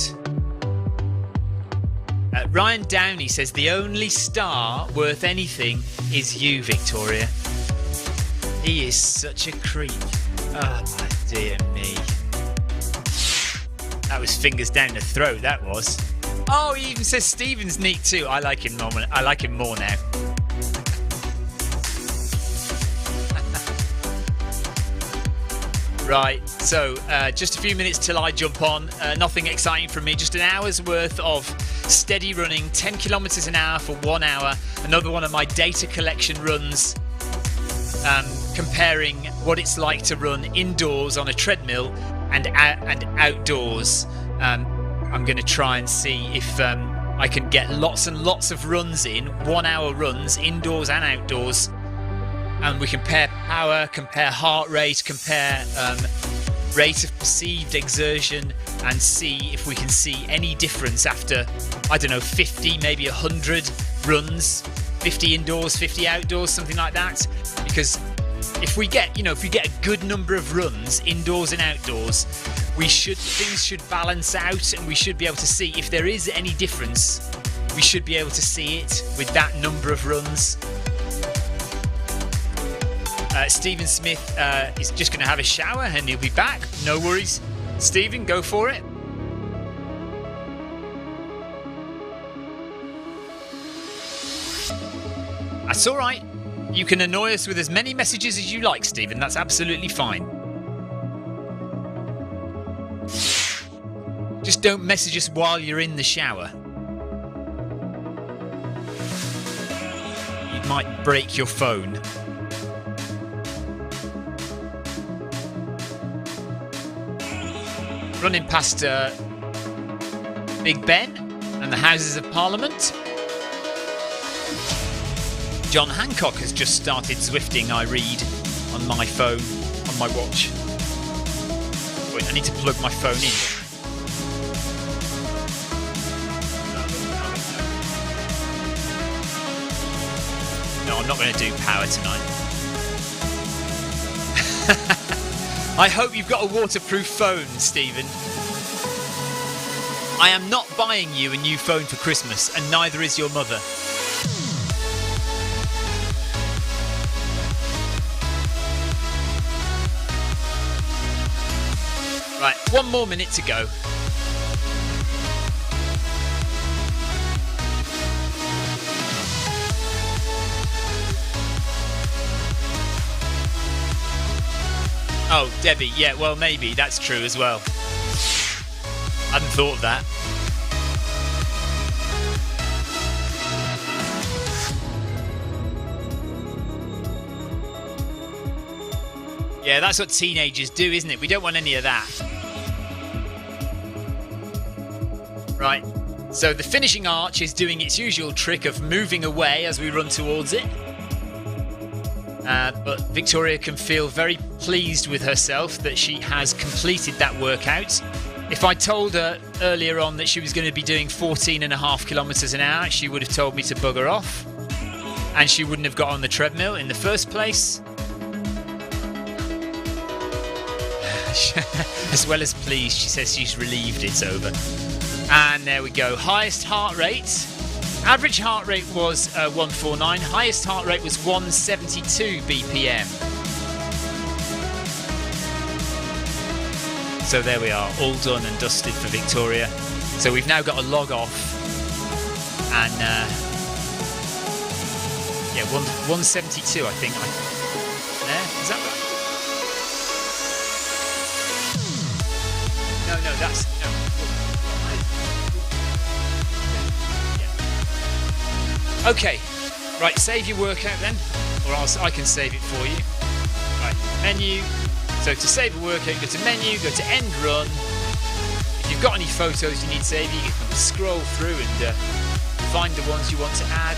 Ryan Downey says the only star worth anything is you, Victoria. He is such a creep. Oh, my dear me. That was fingers down the throat, that was. Oh, he even says Stephen's neat too. I like him more. I like him more now. Right, so just a few minutes till I jump on. Nothing exciting from me, just an hour's worth of steady running, 10 kilometers an hour for 1 hour. Another one of my data collection runs, comparing what it's like to run indoors on a treadmill and outdoors. I'm going to try and see if I can get lots and lots of runs in, 1 hour runs, indoors and outdoors. And we compare power, compare heart rate, compare rate of perceived exertion, and see if we can see any difference after, I don't know, 50, maybe 100 runs, 50 indoors, 50 outdoors, something like that. Because if we get a good number of runs indoors and outdoors, things should balance out, and we should be able to see if there is any difference. We should be able to see it with that number of runs. Stephen Smith is just going to have a shower and he'll be back. No worries. Stephen, go for it. That's all right. You can annoy us with as many messages as you like, Stephen. That's absolutely fine. Just don't message us while you're in the shower. You might break your phone. Running past Big Ben and the Houses of Parliament. John Hancock has just started Zwifting, I read, on my phone, on my watch. Wait, I need to plug my phone in. No, I'm not going to do power tonight. I hope you've got a waterproof phone, Stephen. I am not buying you a new phone for Christmas, and neither is your mother. Right, 1 more minute to go. Oh, Debbie, yeah, well, maybe. That's true as well. I hadn't thought of that. Yeah, that's what teenagers do, isn't it? We don't want any of that. Right, so the finishing arch is doing its usual trick of moving away as we run towards it. But Victoria can feel very pleased with herself that she has completed that workout. If I told her earlier on that she was going to be doing 14.5 kilometers an hour, she would have told me to bugger off, and she wouldn't have got on the treadmill in the first place. As well as pleased, she says she's relieved it's over. And there we go. Highest heart rate. Average heart rate was 149. Highest heart rate was 172 BPM. So there we are, all done and dusted for Victoria. So we've now got to log off. And yeah, 172 I think. There, is that right? No, that's no. Okay, right, save your workout then, or else I can save it for you. Right, menu. So to save a workout, go to menu, go to end run. If you've got any photos you need saving, you can scroll through and find the ones you want to add.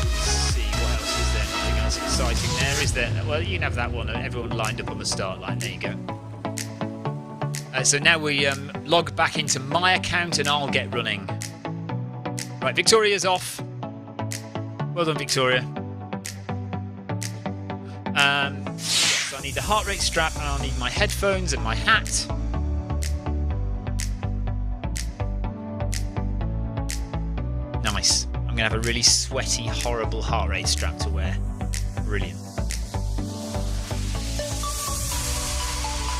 Let's see, what else is there? Nothing else exciting there, is there? Well, you can have that one, everyone lined up on the start line. There you go. So now we log back into my account and I'll get running. Right, Victoria's off. Well done, Victoria. So I need the heart rate strap and I'll need my headphones and my hat. Nice. I'm going to have a really sweaty, horrible heart rate strap to wear. Brilliant.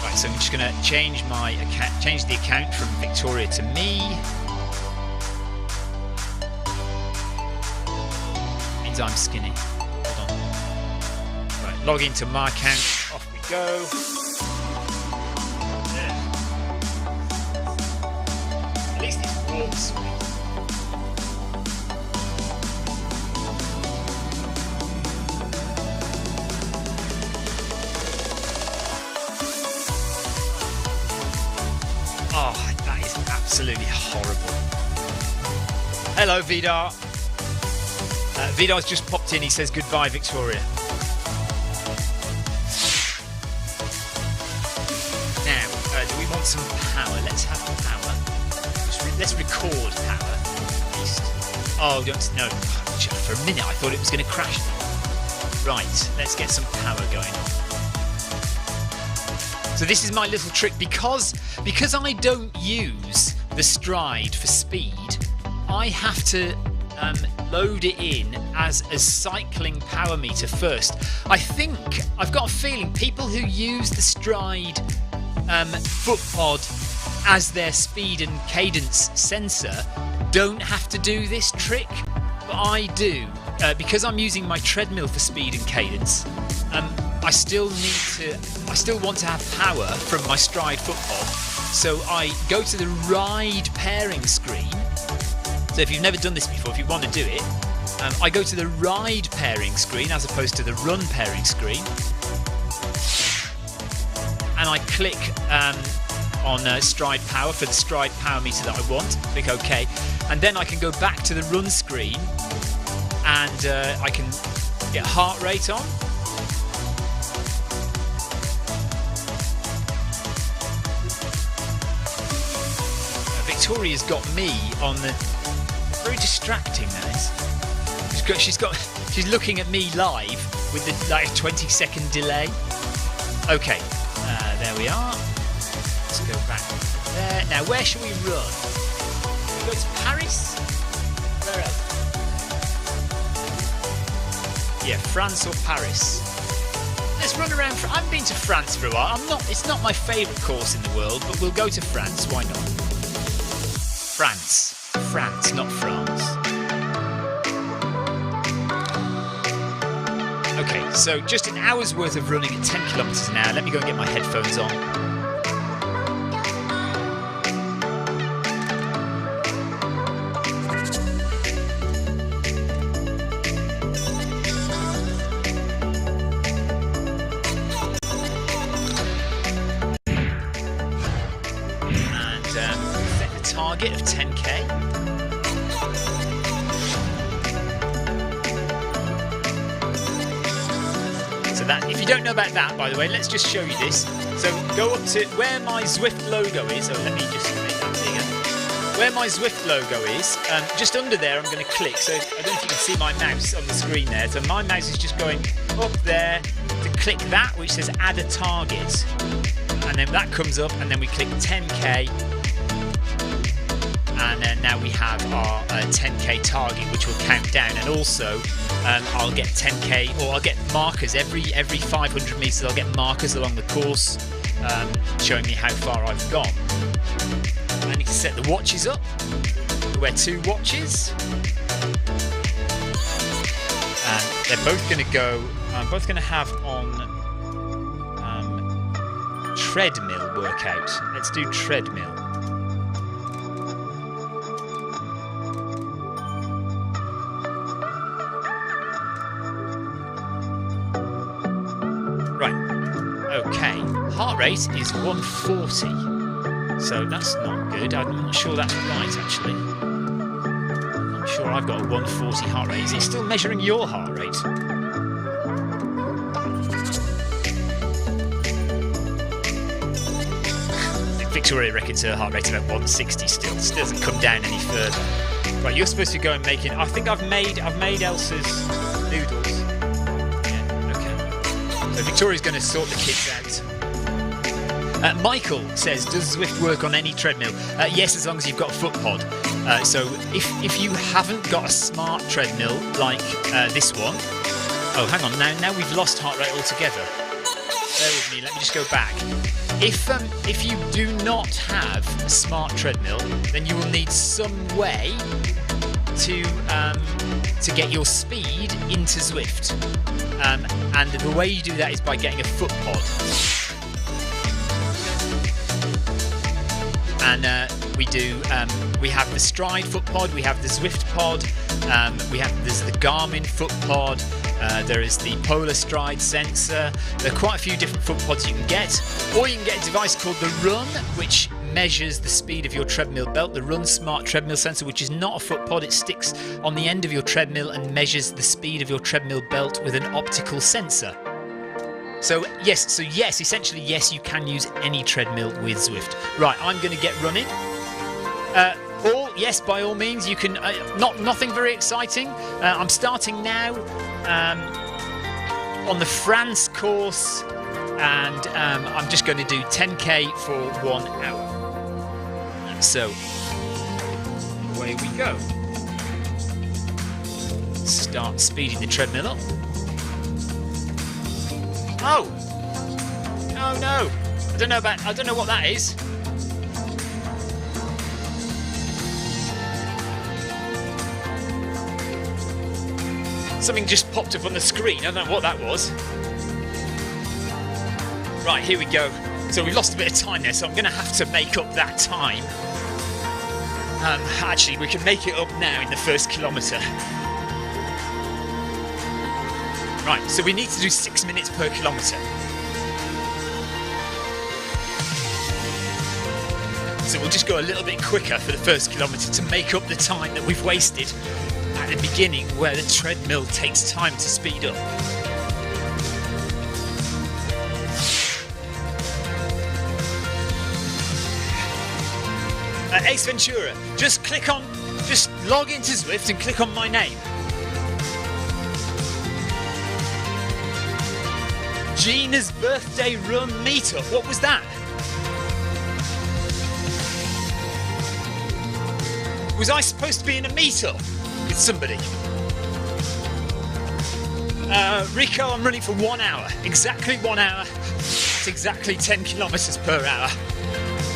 Right, so I'm just going to change my account, change the account from Victoria to me. Means I'm skinny. Hold on. Right, log into my account. Off we go. At least it's warm sweet. Oh, that is absolutely horrible. Hello, Vidar. Vidar's just popped in. He says goodbye, Victoria. Now, do we want some power? Let's have power. Let's record power. At least. Oh, no. For a minute, I thought it was going to crash. Right, let's get some power going on. So this is my little trick because I don't use the Stride for speed. I have to load it in as a cycling power meter first. I've got a feeling people who use the Stride foot pod as their speed and cadence sensor don't have to do this trick, but I do because I'm using my treadmill for speed and cadence. I still want to have power from my Stride foot pod, so I go to the ride pairing screen. So if you've never done this before, if you want to do it, I go to the ride pairing screen as opposed to the run pairing screen, and I click on Stride Power for the Stride Power meter that I want. Click OK, and then I can go back to the run screen, and I can get heart rate on. Victoria's got me on the... Very distracting, that is. She's looking at me live with the 20-second delay. Okay, there we are. Let's go back there. Now, where shall we run? Shall we go to Paris? Where else? Yeah, France or Paris. Let's run around. I haven't been to France for a while. It's not my favourite course in the world, but we'll go to France. Why not? France, not France. Okay, so just an hour's worth of running at 10 kilometres an hour. Let me go and get my headphones on. Target of 10k. So that, if you don't know about that, by the way, let's just show you this. So go up to where my Zwift logo is. Oh, let me just make that bigger. Where my Zwift logo is, just under there, I'm going to click. So I don't know if you can see my mouse on the screen there. So my mouse is just going up there to click that, which says add a target, and then that comes up, and then we click 10k. And then now we have our 10k target, which will count down, and also I'll get 10k, or I'll get markers every 500 meters. I'll get markers along the course showing me how far I've gone. I need to set the watches up. I wear 2 watches, and they're both going to go. I'm both going to have on treadmill workout. Let's do treadmill. Okay, heart rate is 140, so that's not good. I'm not sure that's right, actually. I'm not sure I've got a 140 heart rate. Is it still measuring your heart rate? Victoria reckons her heart rate's about 160 still. It doesn't come down any further. Right, you're supposed to go and make it. I think I've made Elsa's noodles. So Victoria's going to sort the kids out. Michael says, does Zwift work on any treadmill? Yes, as long as you've got a foot pod. So if you haven't got a smart treadmill like this one... Oh, hang on. Now we've lost heart rate altogether. Bear with me. Let me just go back. If you do not have a smart treadmill, then you will need some way to get your speed into Zwift. And the way you do that is by getting a foot pod. And we have the Stride foot pod, we have the Zwift pod, there's the Garmin foot pod, there is the Polar Stride sensor. There are quite a few different foot pods you can get, or you can get a device called the Run, which measures the speed of your treadmill belt. The Run Smart Treadmill Sensor, which is not a foot pod, it sticks on the end of your treadmill and measures the speed of your treadmill belt with an optical sensor. So yes, essentially yes, you can use any treadmill with Zwift. Right, I'm going to get running. Yes, by all means, you can. Nothing very exciting. I'm starting now on the France course, and I'm just going to do 10k for 1 hour. So away we go. Start speeding the treadmill up. Oh no! I don't know what that is. Something just popped up on the screen. I don't know what that was. Right, here we go. So we've lost a bit of time there, so I'm going to have to make up that time. Actually, we can make it up now in the first kilometre. Right, so we need to do 6 minutes per kilometre. So we'll just go a little bit quicker for the first kilometre to make up the time that we've wasted at the beginning, where the treadmill takes time to speed up. Ace Ventura, just log into Zwift and click on my name. Gina's birthday run meetup. What was that? Was I supposed to be in a meetup with somebody? Rico, I'm running for 1 hour. Exactly 1 hour. It's exactly 10 kilometers per hour.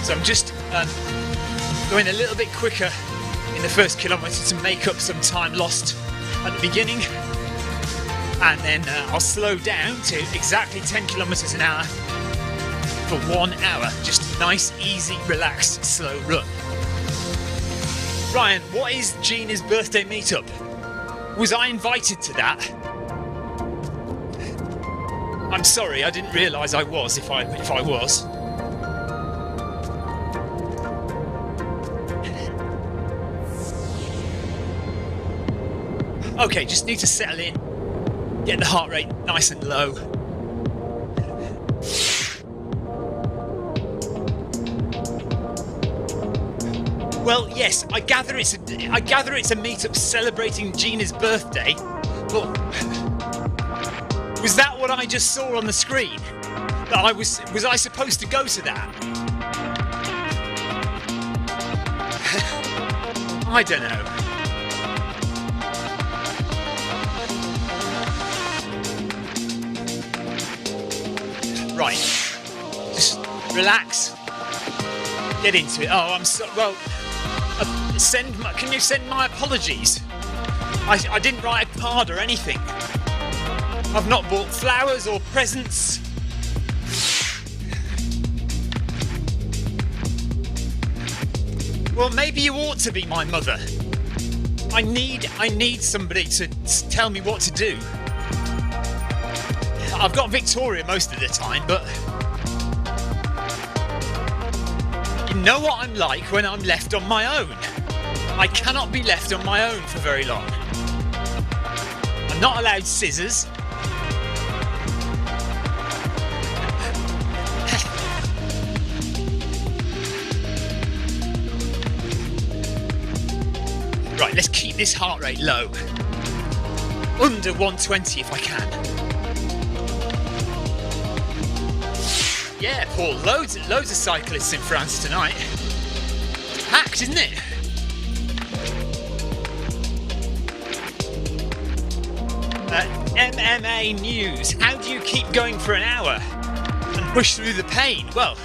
So I'm just going a little bit quicker in the first kilometer to make up some time lost at the beginning. And then I'll slow down to exactly 10 kilometers an hour for 1 hour. Just a nice, easy, relaxed, slow run. Ryan, what is Gina's birthday meetup? Was I invited to that? I'm sorry, I didn't realise I was, if I was. Okay, just need to settle in. Get the heart rate nice and low. Well, yes, I gather it's a meetup celebrating Gina's birthday. But was that what I just saw on the screen? That was I supposed to go to that? I don't know. Right, just relax, get into it. Oh, I'm so well. Can you send my apologies? I didn't write a card or anything. I've not bought flowers or presents. Well, maybe you ought to be my mother. I need somebody to tell me what to do. I've got Victoria most of the time, but you know what I'm like when I'm left on my own. I cannot be left on my own for very long. I'm not allowed scissors. Right, let's keep this heart rate low. Under 120 if I can. Yeah, Paul, loads of cyclists in France tonight. It's packed, isn't it? MMA news. How do you keep going for an hour and push through the pain? Well,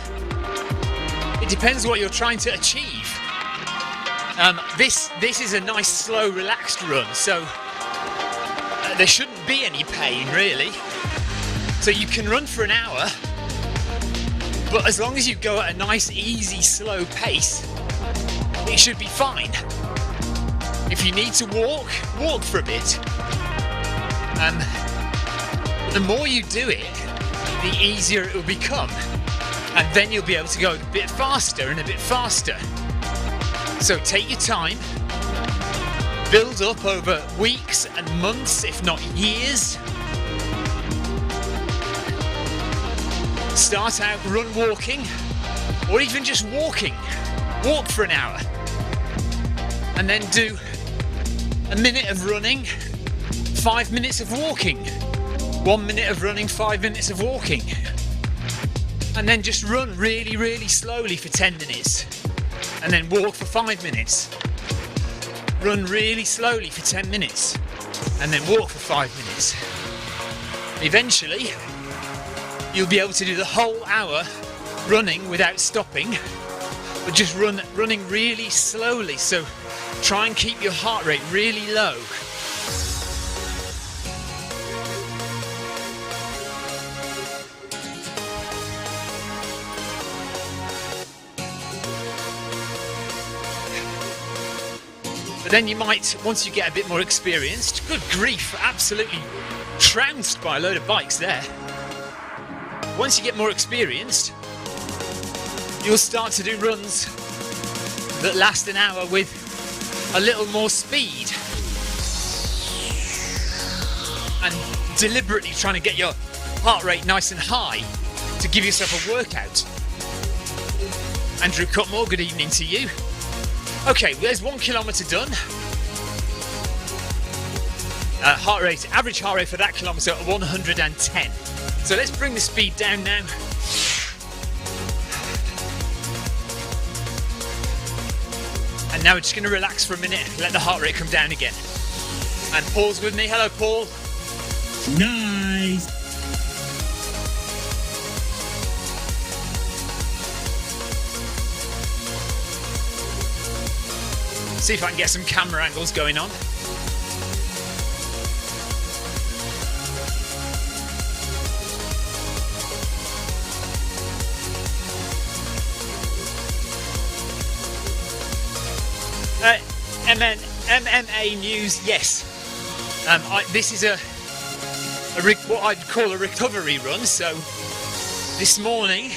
It depends what you're trying to achieve. This is a nice, slow, relaxed run, so there shouldn't be any pain, really. So you can run for an hour, but as long as you go at a nice, easy, slow pace, it should be fine. If you need to walk, walk for a bit. The more you do it, the easier it will become. And then you'll be able to go a bit faster and a bit faster. So take your time, build up over weeks and months, if not years. Start out run walking, or even just walking. Walk for an hour. And then do a minute of running, 5 minutes of walking. 1 minute of running, 5 minutes of walking. And then just run really, really slowly for 10 minutes. And then walk for 5 minutes. Run really slowly for 10 minutes. And then walk for 5 minutes. Eventually, you'll be able to do the whole hour running without stopping, but just running really slowly. So try and keep your heart rate really low. But then you might, once you get a bit more experienced, good grief, absolutely trounced by a load of bikes there. Once you get more experienced, you'll start to do runs that last an hour with a little more speed. And deliberately trying to get your heart rate nice and high to give yourself a workout. Andrew Cutmore, good evening to you. Okay, there's 1 kilometre done. Average heart rate for that kilometre at 110. So let's bring the speed down now. And now we're just going to relax for a minute, let the heart rate come down again. And Paul's with me. Hello, Paul. Nice. See if I can get some camera angles going on. MMA news, yes. This is what I'd call a recovery run. So this morning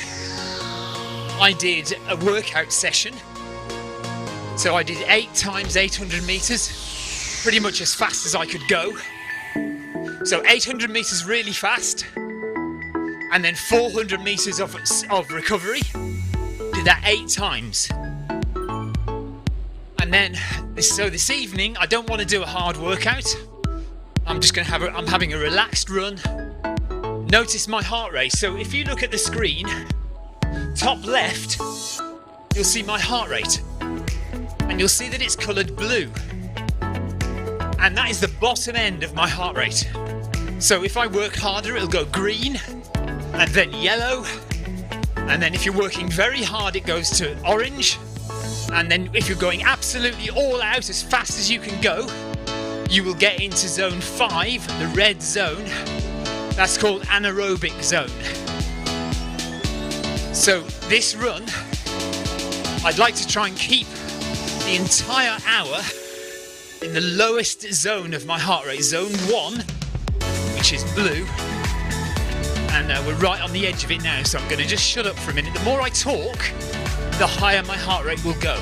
I did a workout session. So I did 8 times 800 meters, pretty much as fast as I could go. So 800 meters really fast, and then 400 meters of recovery. Did that 8 times. And then, so this evening, I don't want to do a hard workout. I'm just going to I'm having a relaxed run. Notice my heart rate. So if you look at the screen, top left, you'll see my heart rate. And you'll see that it's coloured blue. And that is the bottom end of my heart rate. So if I work harder, it'll go green, and then yellow. And then if you're working very hard, it goes to orange. And then if you're going absolutely all out as fast as you can go, you will get into zone 5, the red zone. That's called anaerobic zone. So this run, I'd like to try and keep the entire hour in the lowest zone of my heart rate, zone 1, which is blue. And we're right on the edge of it now, so I'm going to just shut up for a minute. The more I talk, the higher my heart rate will go.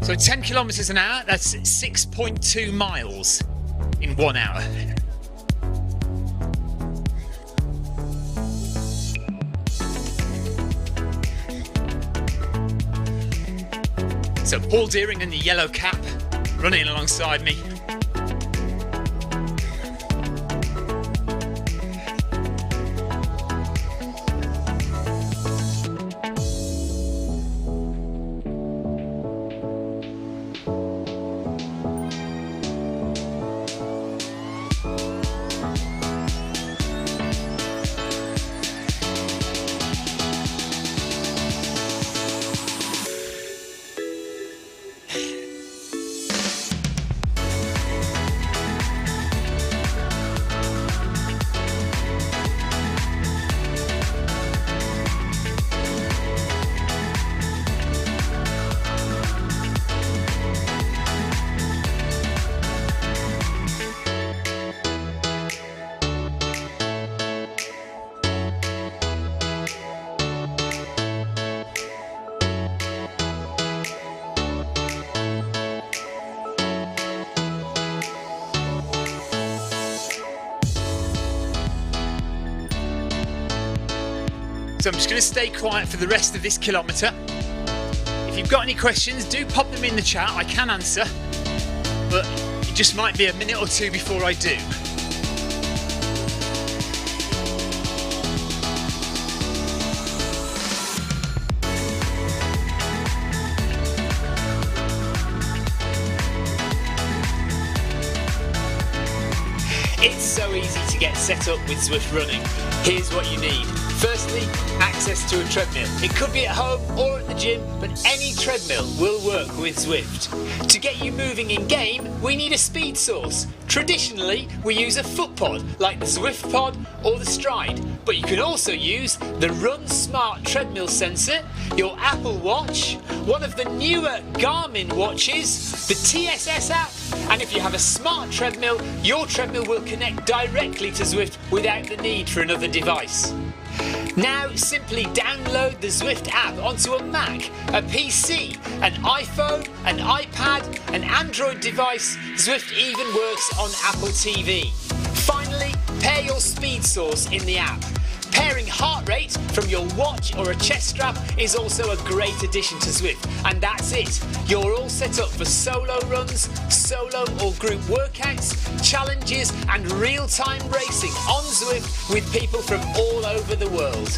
So 10 kilometers an hour, that's 6.2 miles in 1 hour. So Paul Deering in the yellow cap running alongside me. So I'm just going to stay quiet for the rest of this kilometre. If you've got any questions, do pop them in the chat. I can answer, but it just might be a minute or two before I do. It's so easy to get set up with Zwift running. Here's what you need. Firstly, access to a treadmill. It could be at home or at the gym, but any treadmill will work with Zwift. To get you moving in game, we need a speed source. Traditionally, we use a foot pod like the Zwift pod or the Stride, but you can also use the Run Smart treadmill sensor, your Apple Watch, one of the newer Garmin watches, the TSS app, and if you have a smart treadmill, your treadmill will connect directly to Zwift without the need for another device. Now simply download the Zwift app onto a Mac, a PC, an iPhone, an iPad, an Android device. Zwift even works on Apple TV. Finally, pair your speed source in the app. Pairing heart rate from your watch or a chest strap is also a great addition to Zwift. And that's it. You're all set up for solo runs, solo or group workouts, challenges and real-time racing on Zwift with people from all over the world.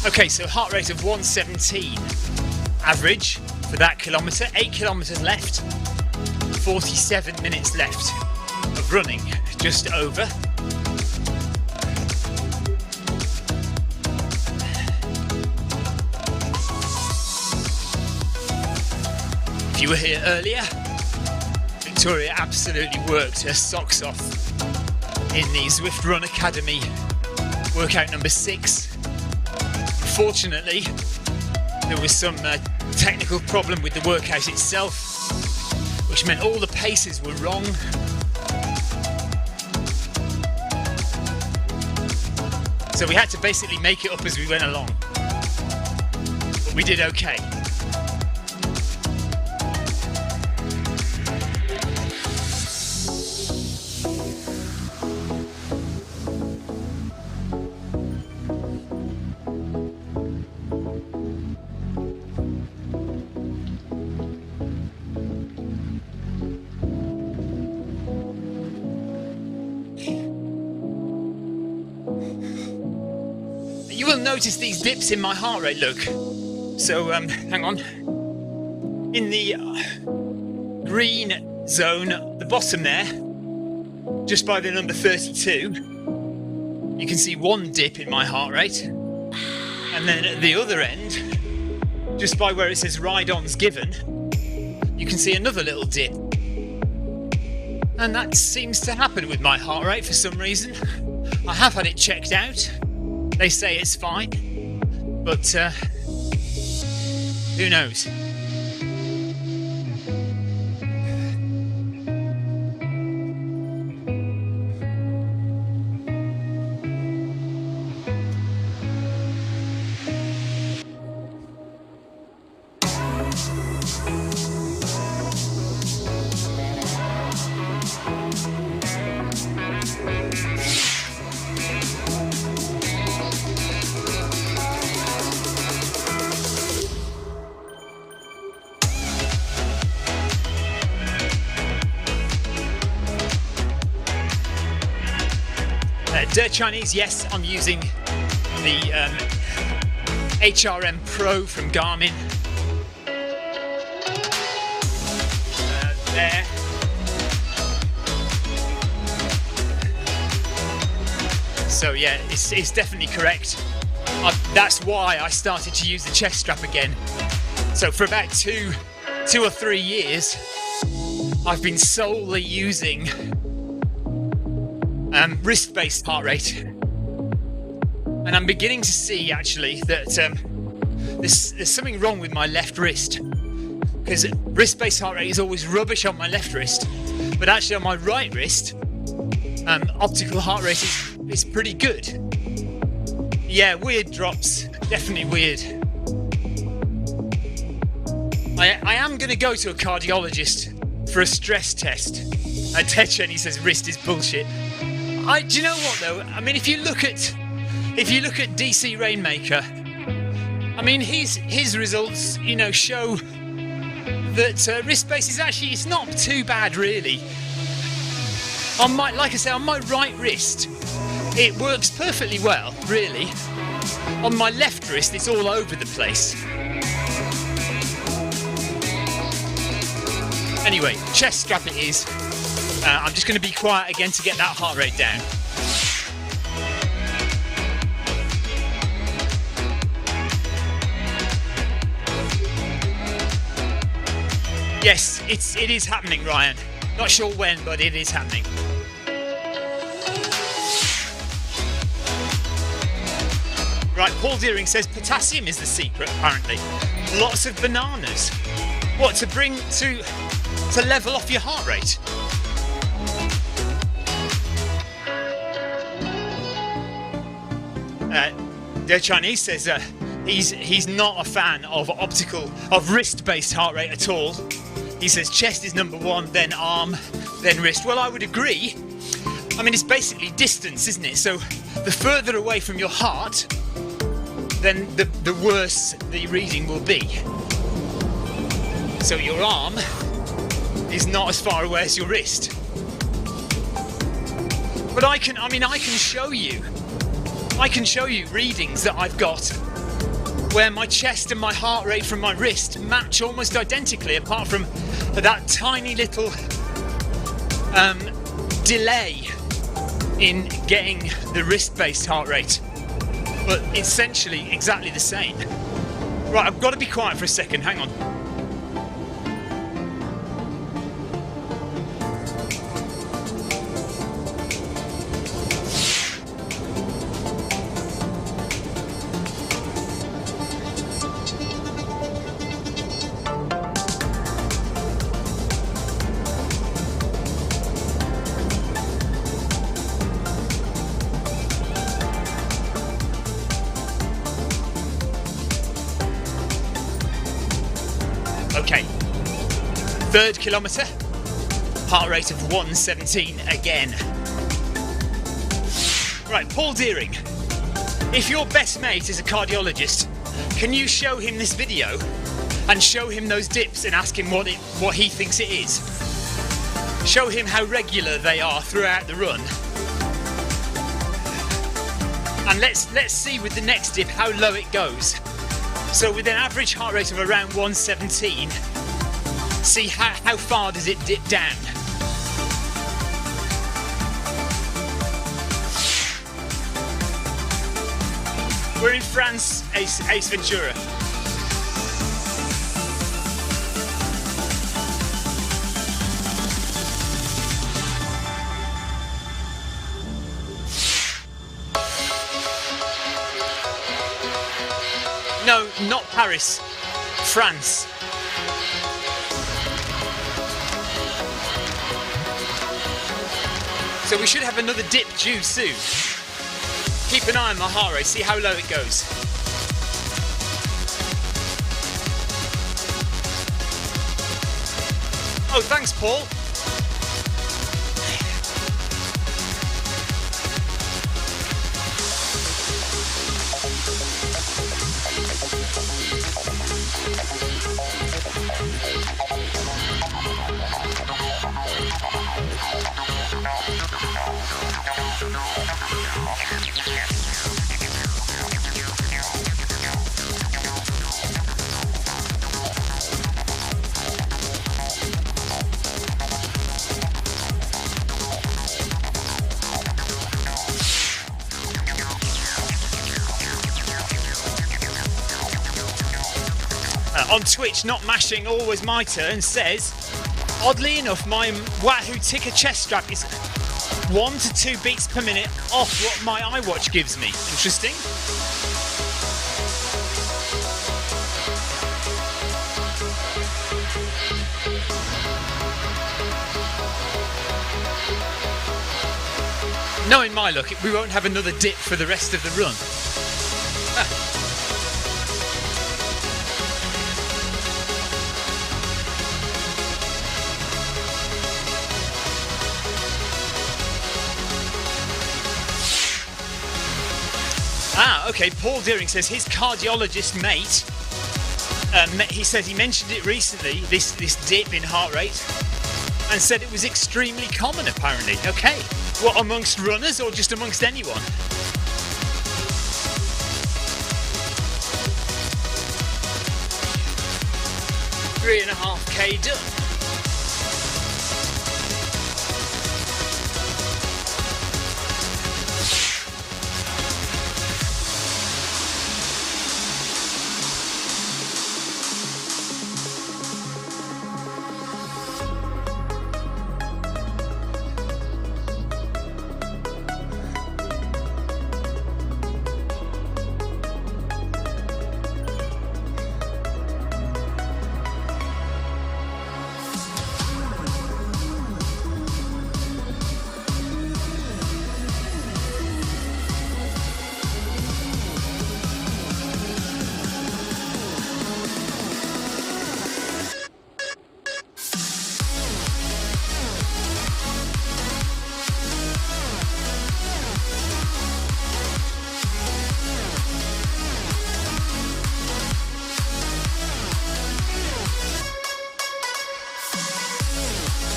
Okay, so heart rate of 117 average for that kilometre, 8 kilometres left, 47 minutes left of running, just over. If you were here earlier, Victoria absolutely worked her socks off in the Zwift Run Academy workout number 6. Unfortunately, there was some technical problem with the workout itself, which meant all the paces were wrong. So we had to basically make it up as we went along. But we did okay. You will notice these dips in my heart rate, look. So, hang on. In the green zone, the bottom there, just by the number 32, you can see one dip in my heart rate. And then at the other end, just by where it says ride-ons given, you can see another little dip. And that seems to happen with my heart rate for some reason. I have had it checked out. They say it's fine, but who knows? Dirt Chinese, yes, I'm using the HRM Pro from Garmin. There. So yeah, it's definitely correct. That's why I started to use the chest strap again. So for about two or 3 years, I've been solely using wrist-based heart rate, and I'm beginning to see actually that there's something wrong with my left wrist, because wrist-based heart rate is always rubbish on my left wrist, but actually on my right wrist, optical heart rate is pretty good. Yeah, weird drops, definitely weird. I am going to go to a cardiologist for a stress test. Techeni says wrist is bullshit. Do you know what though? I mean, if you look at DC Rainmaker, I mean his results, show that wrist base is actually, it's not too bad really. Like I say, on my right wrist, it works perfectly well, really. On my left wrist, it's all over the place. Anyway, chest strap it is. I'm just going to be quiet again to get that heart rate down. Yes, it is happening, Ryan. Not sure when, but it is happening. Right, Paul Deering says potassium is the secret, apparently. Lots of bananas. What, to level off your heart rate? The Chinese says he's not a fan of wrist-based heart rate at all. He says chest is number one, then arm, then wrist. Well, I would agree. I mean, it's basically distance, isn't it? So the further away from your heart, then the worse the reading will be. So your arm is not as far away as your wrist. But I can show you readings that I've got where my chest and my heart rate from my wrist match almost identically, apart from that tiny little delay in getting the wrist-based heart rate, but essentially exactly the same. Right, I've got to be quiet for a second, hang on. Okay, 3rd kilometre, heart rate of 117 again. Right, Paul Deering, if your best mate is a cardiologist, can you show him this video and show him those dips and ask him what he thinks it is? Show him how regular they are throughout the run. And let's see with the next dip how low it goes. So with an average heart rate of around 117, see how far does it dip down. We're in France, Ace Ventura. No, not Paris, France. So we should have another dip due soon. Keep an eye on my heart rate, see how low it goes. Oh, thanks, Paul. on Twitch, Not Mashing, always my turn, says, oddly enough, my Wahoo ticker chest strap is 1 to 2 beats per minute off what my iWatch gives me. Interesting. Knowing my luck, we won't have another dip for the rest of the run. Okay, Paul Deering says his cardiologist mate, he says he mentioned it recently, this dip in heart rate, and said it was extremely common apparently. Okay, what, amongst runners or just amongst anyone? Three and a half K done.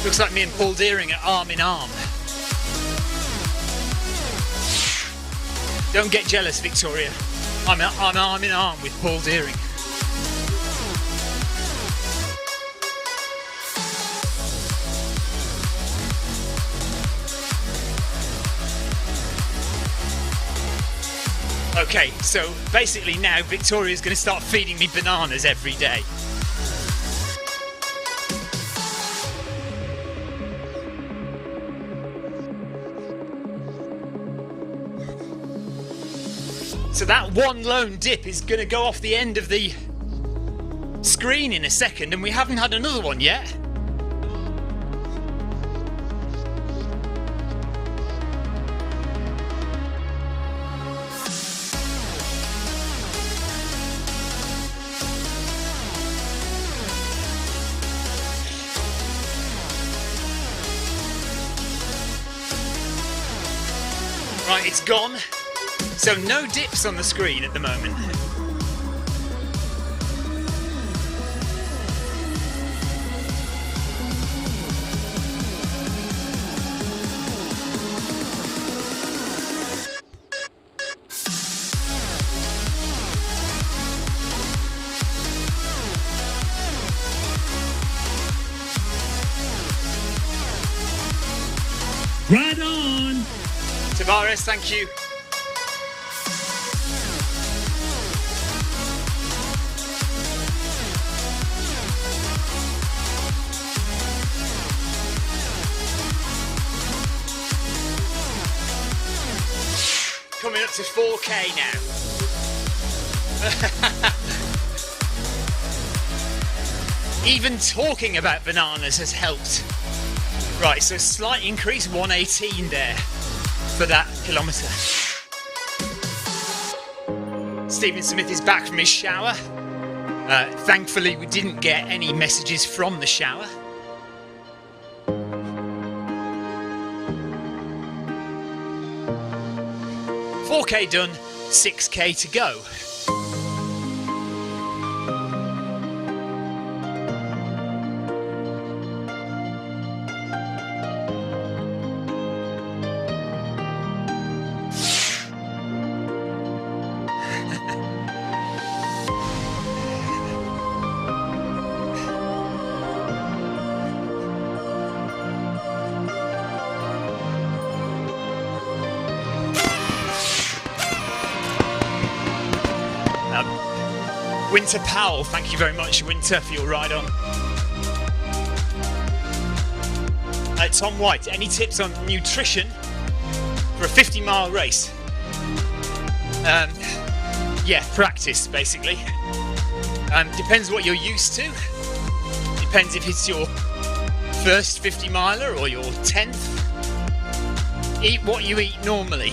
Looks like me and Paul Deering are arm in arm. Don't get jealous, Victoria. I'm arm in arm with Paul Deering. Okay, so basically now Victoria's going to start feeding me bananas every day. So that one lone dip is going to go off the end of the screen in a second, and we haven't had another one yet. Right, it's gone. So no dips on the screen at the moment. Right on! Tavares, thank you. Coming up to 4K now. Even talking about bananas has helped. Right, so slight increase, 118 there for that kilometre. Stephen Smith is back from his shower. Thankfully, we didn't get any messages from the shower. $4K done, 6K to go. Winter Powell, thank you very much, Winter, for your ride on. Tom White, any tips on nutrition for a 50-mile race? Yeah, practice, basically. Depends what you're used to. Depends if it's your first 50 miler or your 10th. Eat what you eat normally.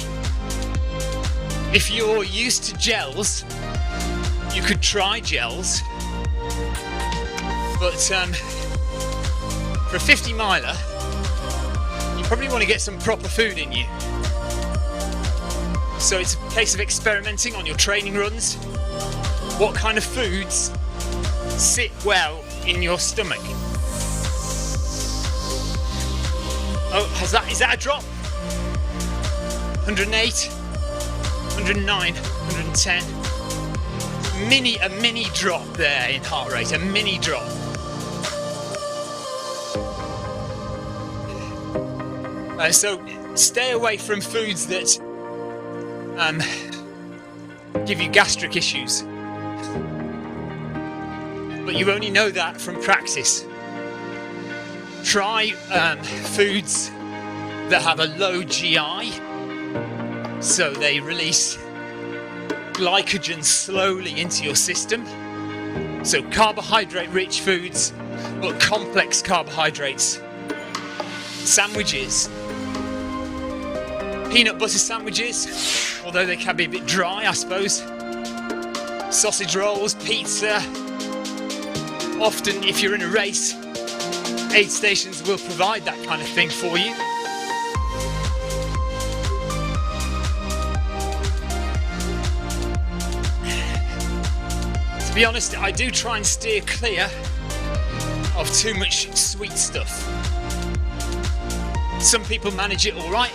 If you're used to gels, you could try gels. But for a 50 miler, you probably want to get some proper food in you. So it's a case of experimenting on your training runs. What kind of foods sit well in your stomach? Oh, is that a drop? 108, 109, 110. A mini drop there in heart rate, a mini drop. So stay away from foods that give you gastric issues. But you only know that from practice. Try foods that have a low GI, so they release glycogen slowly into your system. So carbohydrate-rich foods, but complex carbohydrates. Sandwiches. Peanut butter sandwiches, although they can be a bit dry, I suppose. Sausage rolls, pizza. Often, if you're in a race, aid stations will provide that kind of thing for you. To be honest, I do try and steer clear of too much sweet stuff. Some people manage it all right.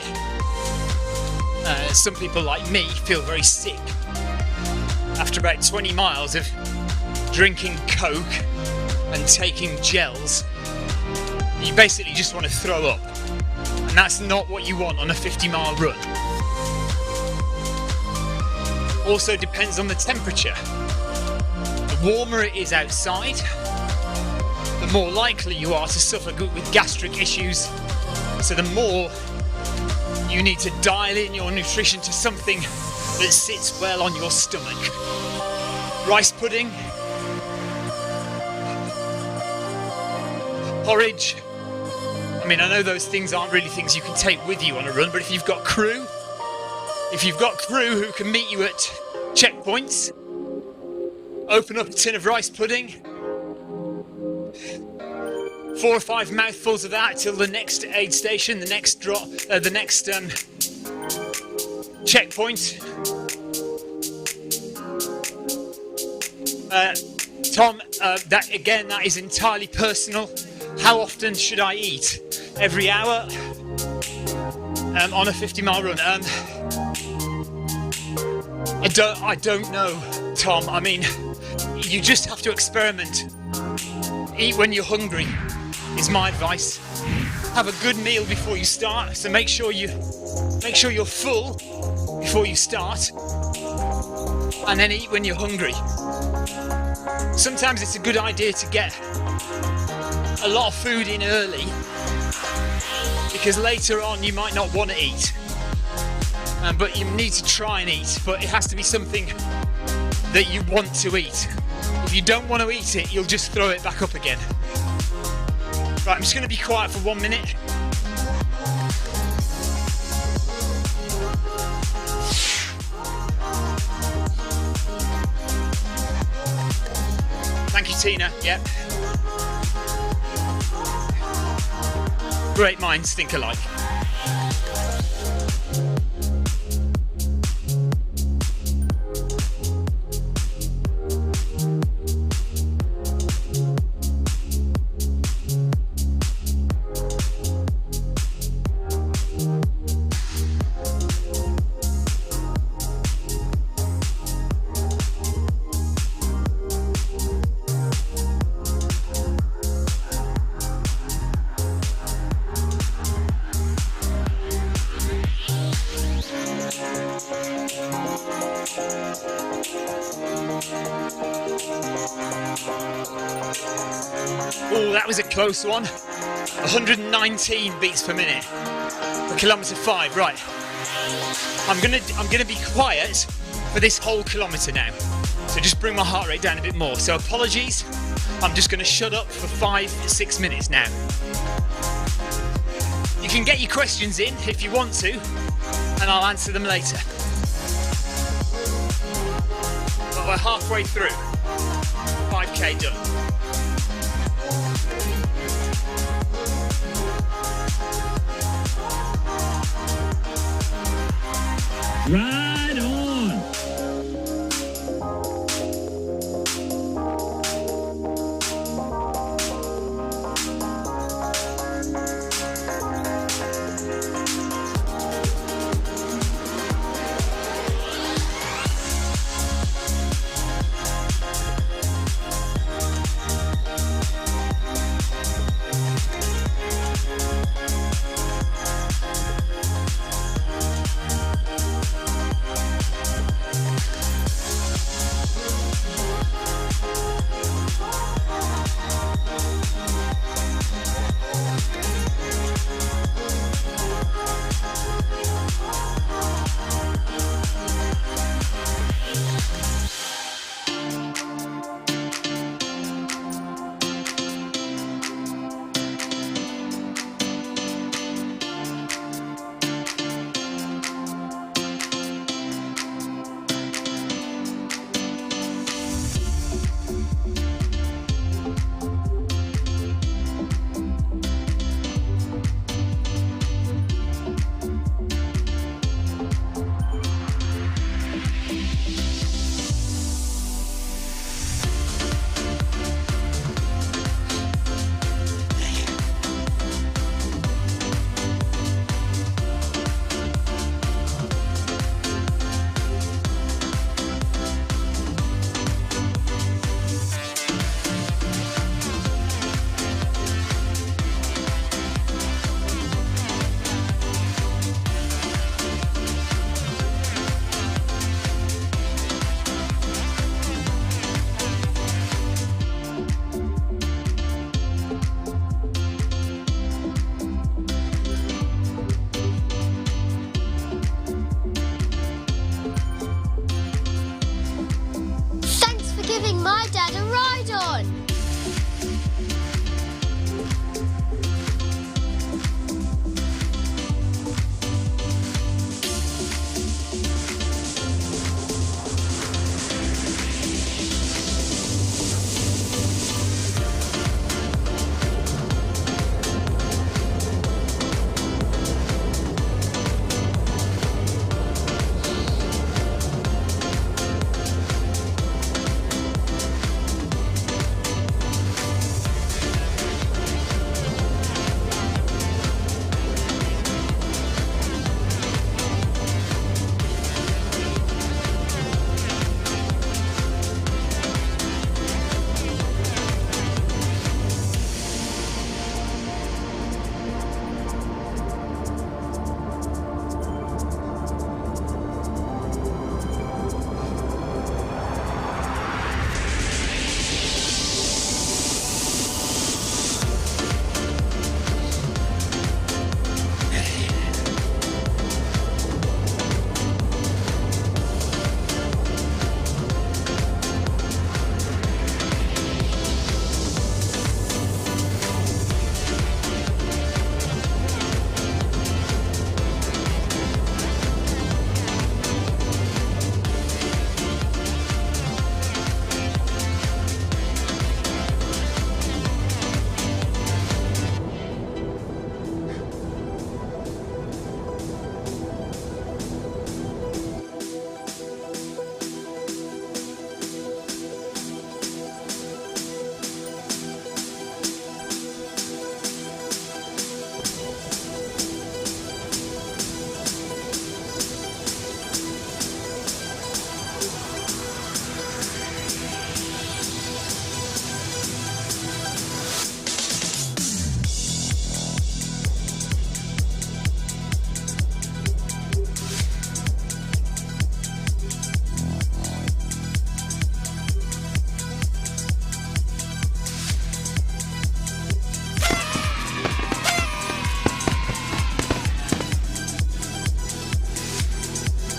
Some people, like me, feel very sick after about 20 miles of drinking Coke and taking gels. You basically just want to throw up, and that's not what you want on a 50-mile run. Also depends on the temperature. The warmer it is outside, the more likely you are to suffer with gastric issues. So the more you need to dial in your nutrition to something that sits well on your stomach. Rice pudding, porridge. I mean, I know those things aren't really things you can take with you on a run, but if you've got crew who can meet you at checkpoints, open up a tin of rice pudding, 4 or 5 mouthfuls of that till the next aid station, the next drop, the next checkpoint. Tom, that is entirely personal. How often should I eat? Every hour? On a 50-mile run? I don't know, Tom. I mean, you just have to experiment. Eat when you're hungry is my advice. Have a good meal before you start, so make sure you're full before you start, and then eat when you're hungry. Sometimes it's a good idea to get a lot of food in early, because later on you might not want to eat, but you need to try and eat, but it has to be something that you want to eat. If you don't want to eat it, you'll just throw it back up again. Right, I'm just going to be quiet for 1 minute. Thank you, Tina. Yep. Great minds think alike. Oh, that was a close one. 119 beats per minute for kilometre 5. Right. I'm gonna be quiet for this whole kilometre now. So just bring my heart rate down a bit more. So apologies. I'm just gonna shut up for 5-6 minutes now. You can get your questions in if you want to, and I'll answer them later. But we're halfway through. 5k done. Right on. My dad a ride on.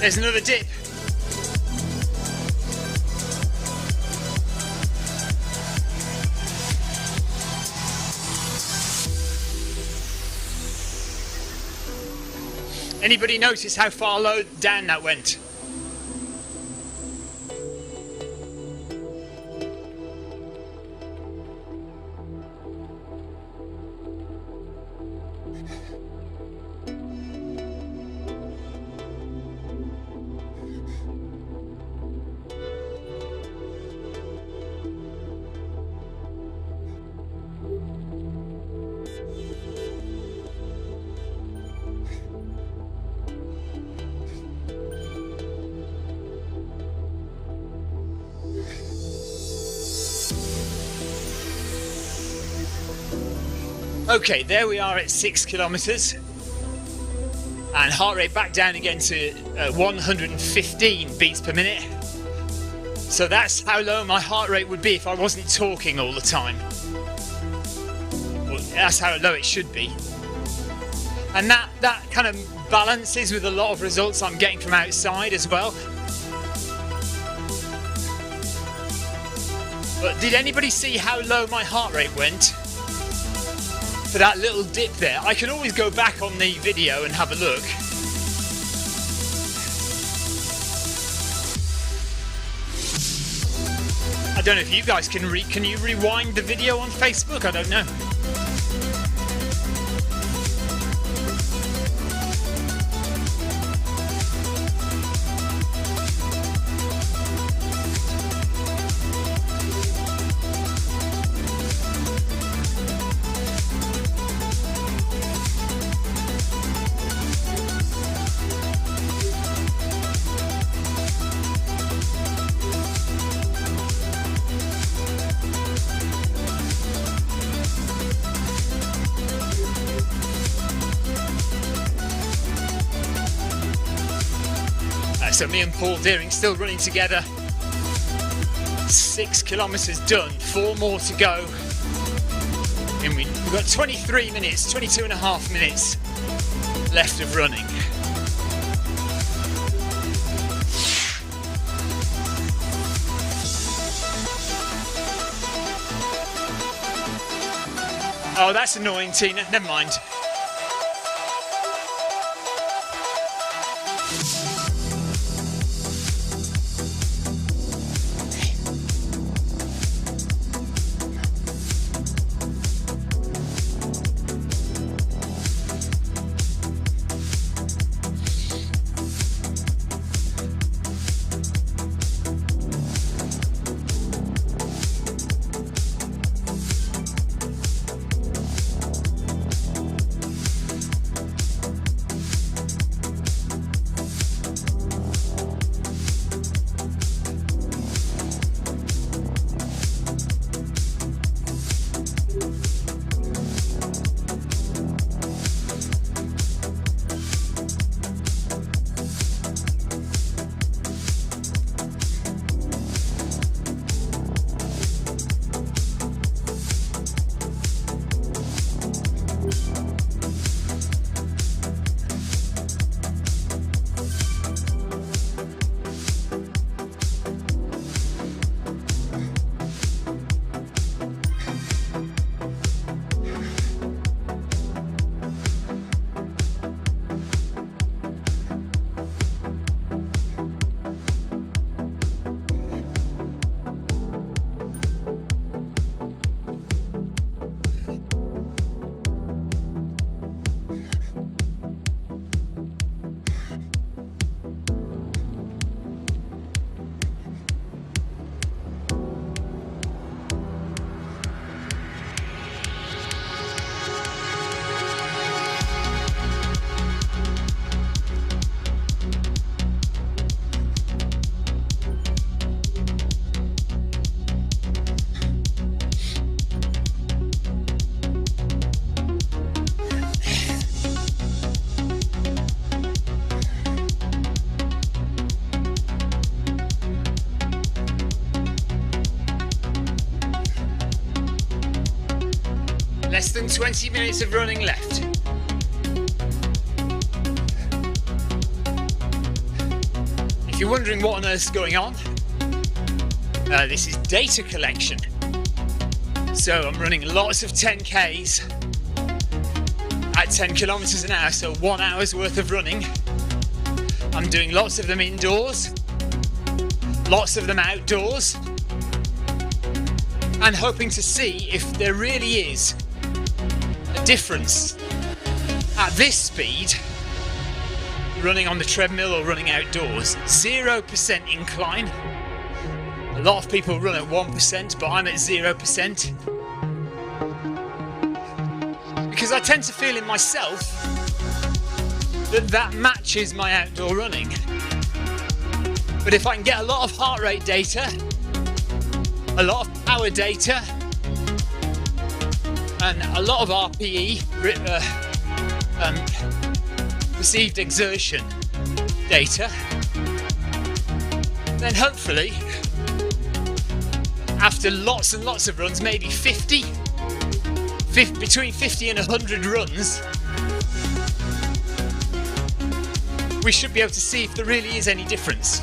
There's another dip. Anybody notice how far low down that went? Okay, there we are at 6 kilometers, and heart rate back down again to 115 beats per minute. So that's how low my heart rate would be if I wasn't talking all the time. Well, that's how low it should be. And that kind of balances with a lot of results I'm getting from outside as well. But did anybody see how low my heart rate went? For that little dip there. I can always go back on the video and have a look. I don't know if you guys can you rewind the video on Facebook? I don't know. So me and Paul Deering still running together. 6 kilometers done, 4 more to go. And we've got 23 minutes, 22 and a half minutes left of running. Oh, that's annoying, Tina. Never mind. Less than 20 minutes of running left. If you're wondering what on earth's going on, this is data collection. So I'm running lots of 10Ks at 10 kilometers an hour, so 1 hour's worth of running. I'm doing lots of them indoors, lots of them outdoors, and hoping to see if there really is a difference at this speed running on the treadmill or running outdoors. 0% incline. A lot of people run at 1%, but I'm at 0%. Because I tend to feel in myself that matches my outdoor running. But if I can get a lot of heart rate data, a lot of power data, and a lot of RPE, perceived exertion data, then hopefully after lots and lots of runs, maybe 50, between 50 and 100 runs, we should be able to see if there really is any difference.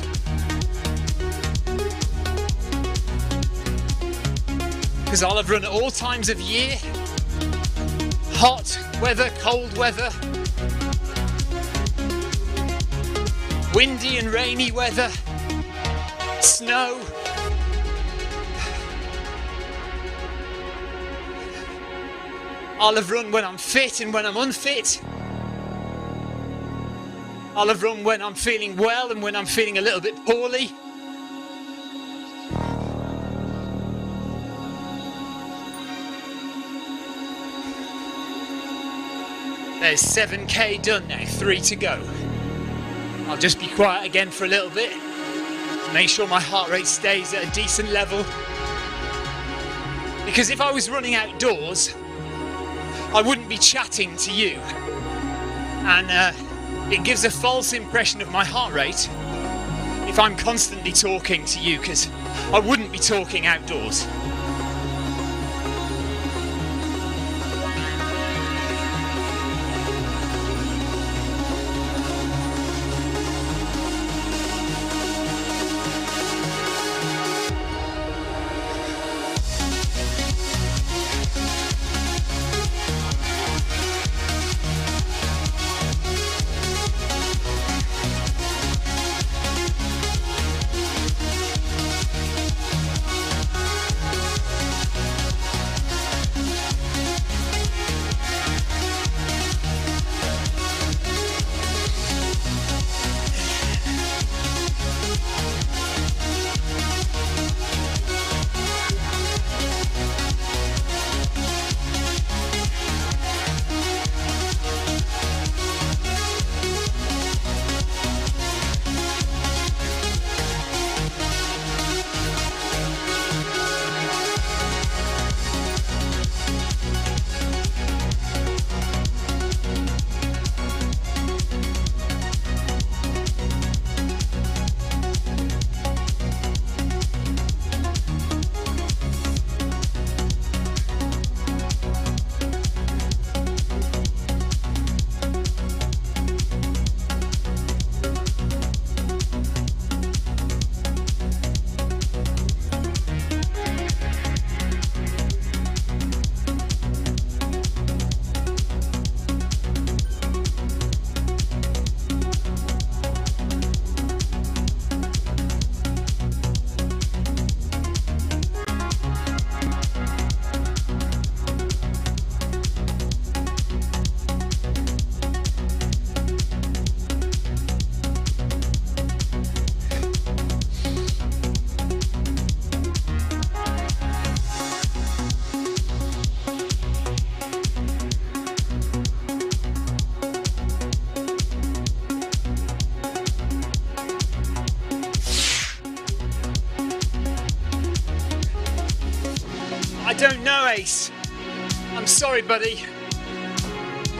Because I'll have run at all times of year, hot weather, cold weather, windy and rainy weather, snow. I'll have run when I'm fit and when I'm unfit. I'll have run when I'm feeling well and when I'm feeling a little bit poorly. There's 7K done now, 3 to go. I'll just be quiet again for a little bit. Make sure my heart rate stays at a decent level. Because if I was running outdoors, I wouldn't be chatting to you. And it gives a false impression of my heart rate if I'm constantly talking to you, because I wouldn't be talking outdoors. I don't know, Ace. I'm sorry, buddy.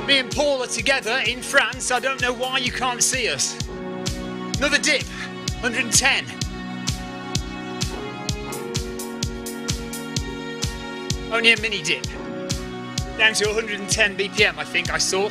Me and Paul are together in France. I don't know why you can't see us. Another dip. 110. Only a mini dip. Down to 110 BPM, I think I saw.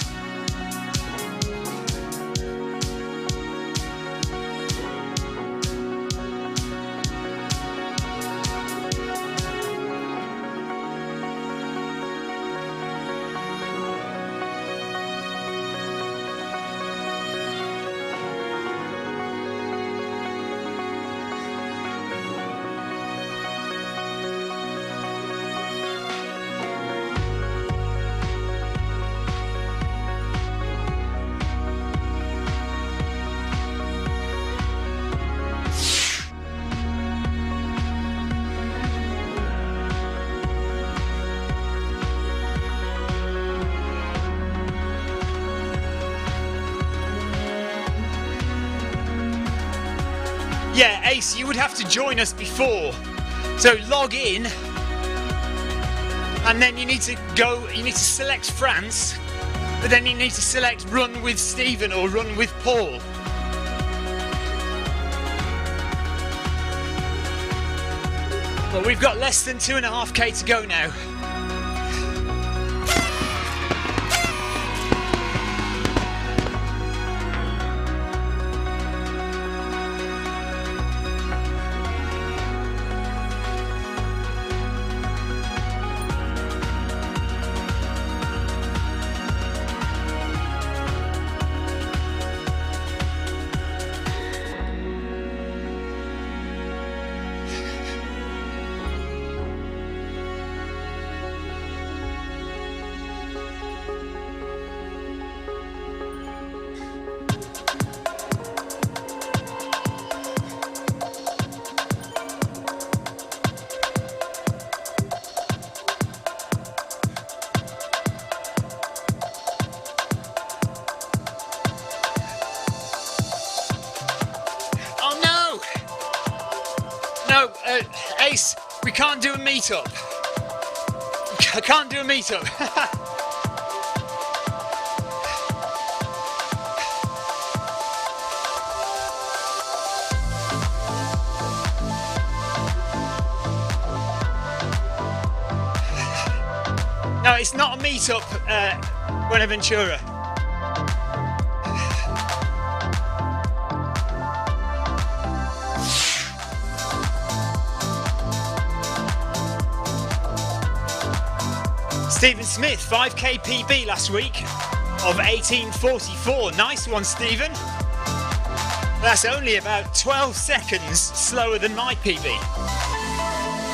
yeah, Ace, you would have to join us before. So log in, and then you need to select France, but then you need to select run with Stephen or run with Paul. Well, we've got less than 2.5k to go now. Ace, we can't do a meetup. I can't do a meetup. No, it's not a meetup, Buenaventura. Stephen Smith, 5k PB last week of 18:44. Nice one, Stephen. That's only about 12 seconds slower than my PB,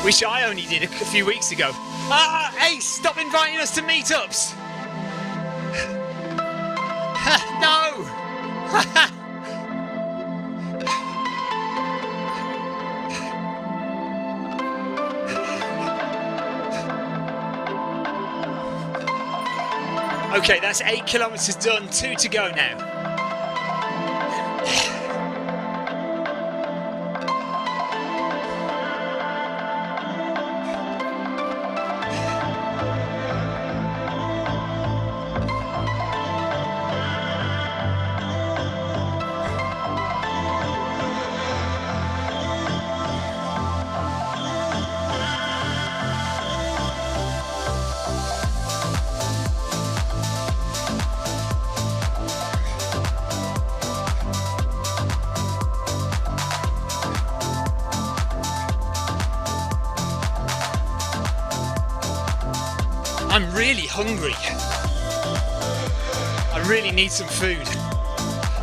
which I only did a few weeks ago. Ah, Ace, stop inviting us to meetups. No. Okay, that's 8 kilometers done, 2 to go now. I'm really hungry. I really need some food.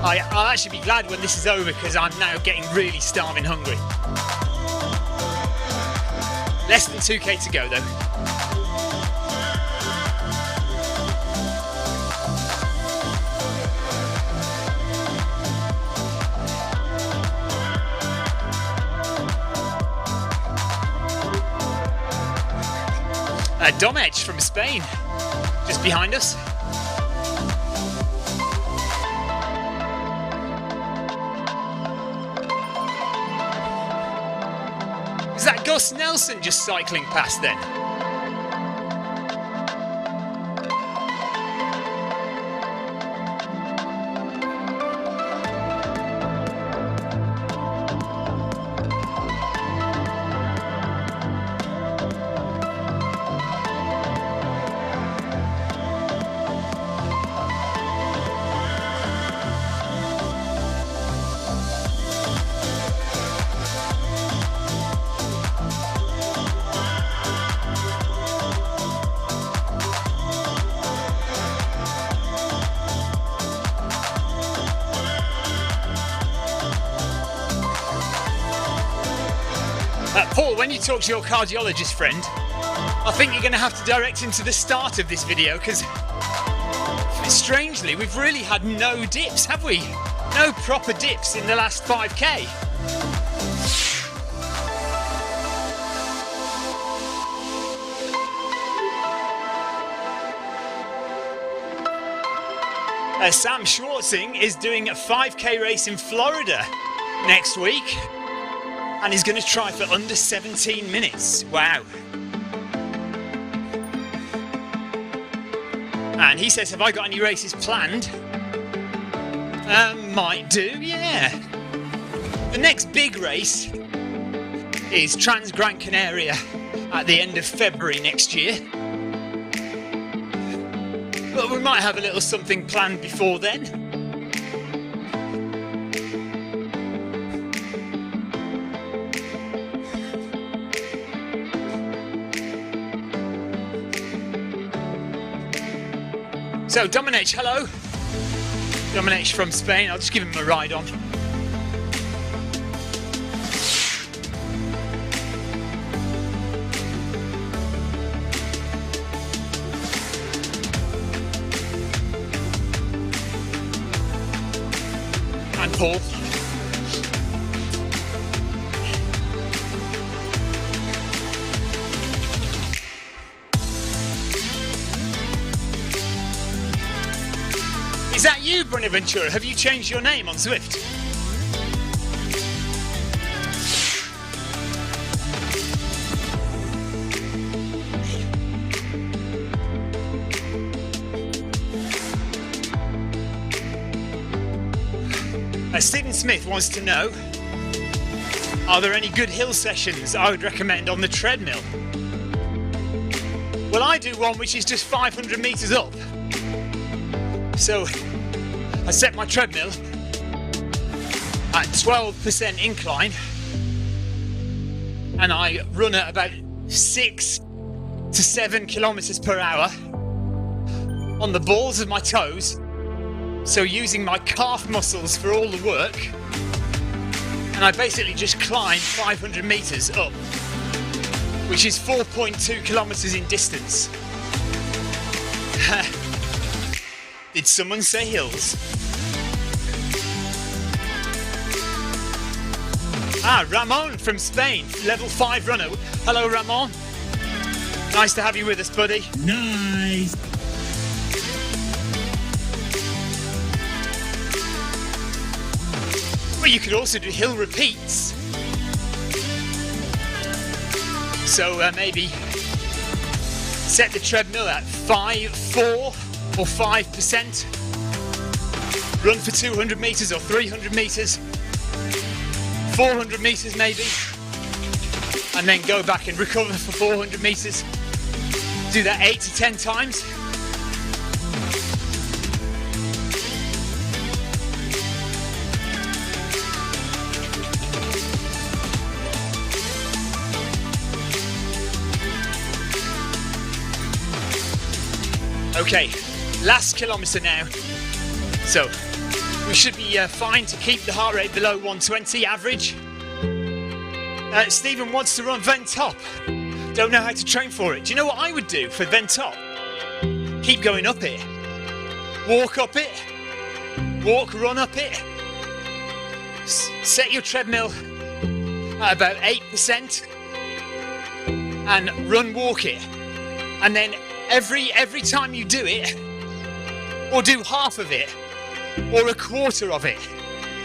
I'll actually be glad when this is over because I'm now getting really starving hungry. Less than 2k to go though. Domecq from Spain, just behind us. Is that Gus Nelson just cycling past then? Paul, when you talk to your cardiologist friend, I think you're going to have to direct him to the start of this video because, strangely, we've really had no dips, have we? No proper dips in the last 5k. Sam Schwartzing is doing a 5k race in Florida next week. and he's going to try for under 17 minutes. Wow. And he says, have I got any races planned? Might do, yeah. The next big race is Trans Gran Canaria at the end of February next year. But we might have a little something planned before then. So Dominic, hello. Dominic from Spain. I'll just give him a ride on. And Paul. Is that you, Buenaventura? Have you changed your name on Zwift? Stephen Smith wants to know, are there any good hill sessions I would recommend on the treadmill? Well, I do one which is just 500 metres up. So I set my treadmill at 12% incline and I run at about 6 to 7 kilometers per hour on the balls of my toes, so using my calf muscles for all the work, and I basically just climb 500 meters up, which is 4.2 kilometers in distance. Did someone say hills? Ramon from Spain, level 5 runner. Hello, Ramon. Nice to have you with us, buddy. Nice. Well, you could also do hill repeats. So maybe set the treadmill at 4 or 5%. Run for 200 meters or 300 meters. 400 meters maybe. And then go back and recover for 400 meters. Do that 8 to 10 times. Okay, last kilometre now. So we should be fine to keep the heart rate below 120 average. Stephen wants to run Ventop. Don't know how to train for it. Do you know what I would do for Ventop? Keep going up it. Walk up it. Walk, run up it. Set your treadmill at about 8% and run, walk it. And then every time you do it, or do half of it, or a quarter of it,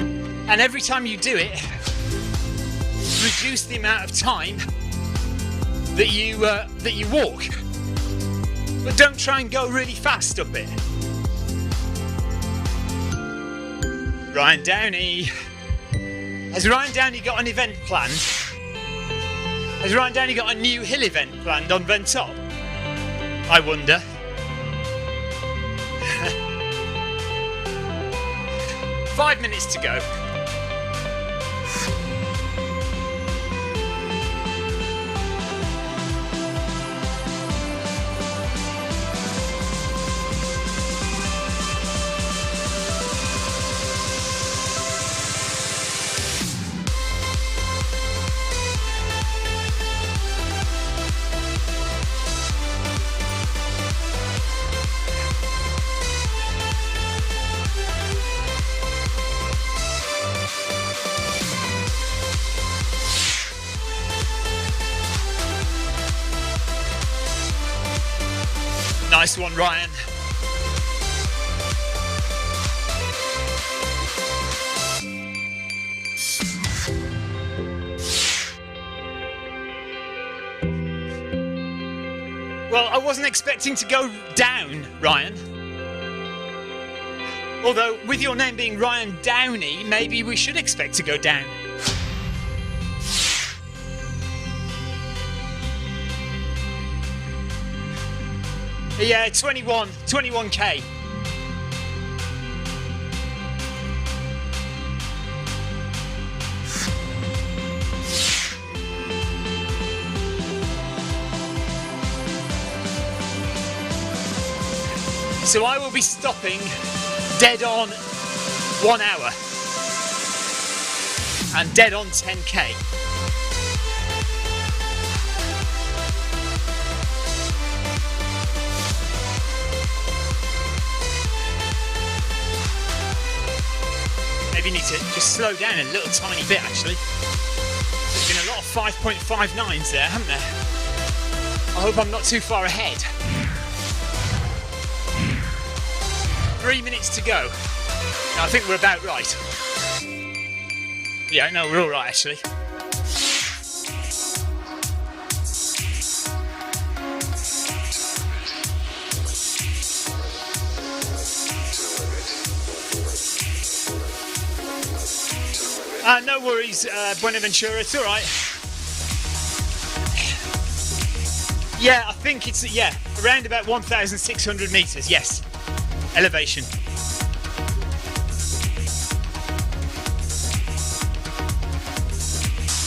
and every time you do it, reduce the amount of time that you walk, but don't try and go really fast up it. Ryan Downey. Has Ryan Downey got an event planned? Has Ryan Downey got a new hill event planned on Ventop? I wonder. 5 minutes to go. Nice one, Ryan. Well, I wasn't expecting to go down, Ryan. Although, with your name being Ryan Downey, maybe we should expect to go down. Yeah, 21k. So I will be stopping dead on 1 hour and dead on 10k. Maybe you need to just slow down a little tiny bit actually. There's been a lot of 5.59s there, haven't there? I hope I'm not too far ahead. 3 minutes to go. No, I think we're about right. Yeah, no, we're all right actually. No worries, Buenaventura, it's all right. Yeah, I think it's, around about 1,600 metres, yes. Elevation.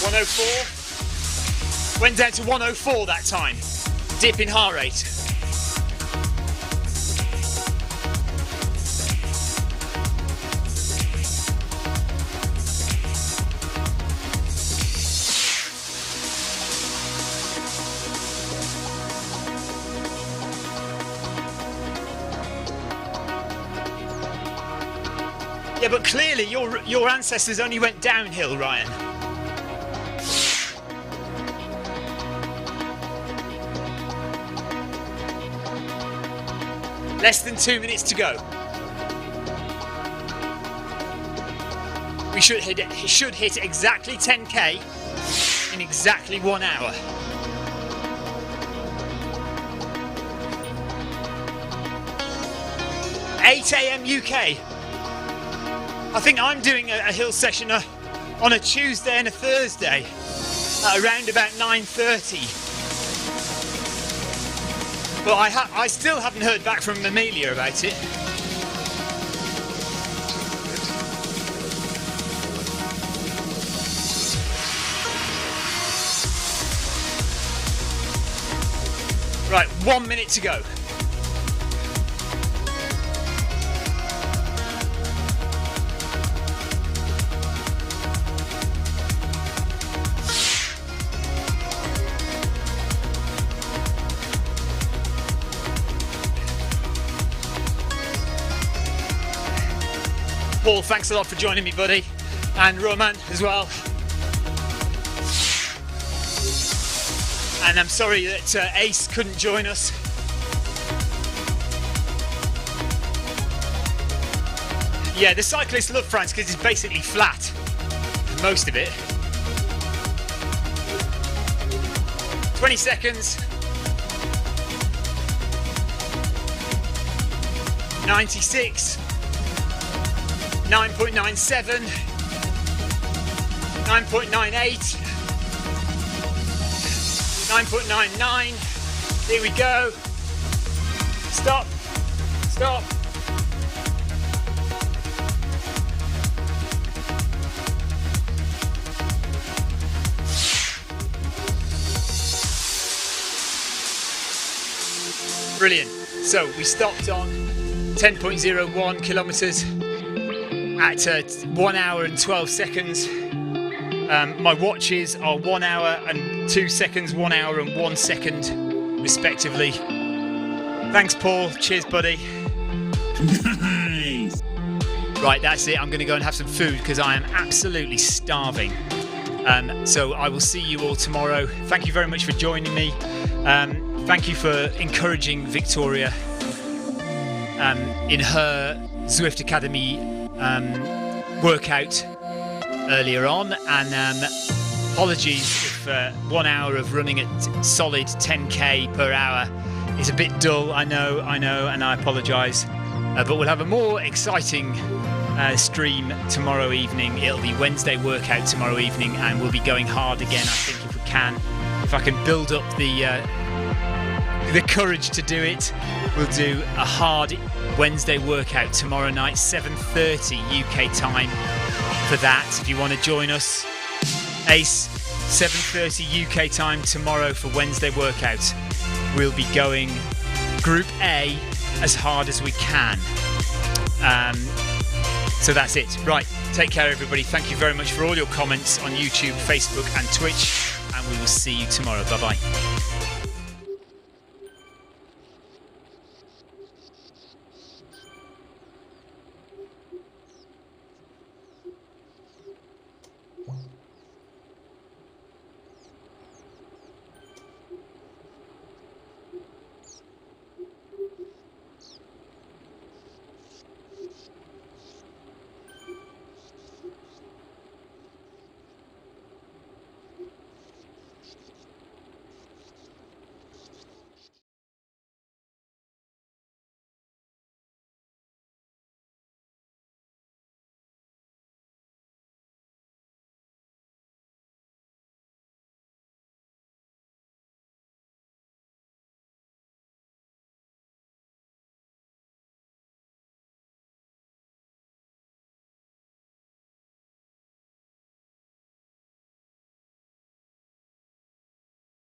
.104. Went down to 104 that time. Dip in heart rate. Yeah, but clearly your ancestors only went downhill, Ryan. Less than 2 minutes to go. We should hit exactly 10k in exactly 1 hour. $8 AM UK. I think I'm doing a hill session on a Tuesday and a Thursday at around about 9:30. But I still haven't heard back from Amelia about it. Right, 1 minute to go. Paul, thanks a lot for joining me, buddy. And Roman as well. And I'm sorry that Ace couldn't join us. Yeah, the cyclists love France because it's basically flat. Most of it. 20 seconds. 96. 9.97, 9.98, 9.99, here we go, stop, stop. Brilliant, so we stopped on 10.01 kilometres. At 1 hour and 12 seconds. My watches are 1 hour and 2 seconds, 1 hour and 1 second, respectively. Thanks, Paul. Cheers, buddy. Nice. Right, that's it. I'm going to go and have some food because I am absolutely starving. So I will see you all tomorrow. Thank you very much for joining me. Thank you for encouraging Victoria in her Zwift Academy workout earlier on, and apologies if 1 hour of running at solid 10k per hour It's a bit dull, I know, and I apologise. But we'll have a more exciting stream tomorrow evening. It'll be Wednesday workout tomorrow evening, and we'll be going hard again, I think, if we can. If I can build up the courage to do it, we'll do a hard Wednesday workout tomorrow night, 7:30 UK time for that. If you want to join us, Ace, 7:30 UK time tomorrow for Wednesday workout. We'll be going Group A as hard as we can. So that's it. Right, take care everybody. Thank you very much for all your comments on YouTube, Facebook and Twitch, and we will see you tomorrow. Bye bye.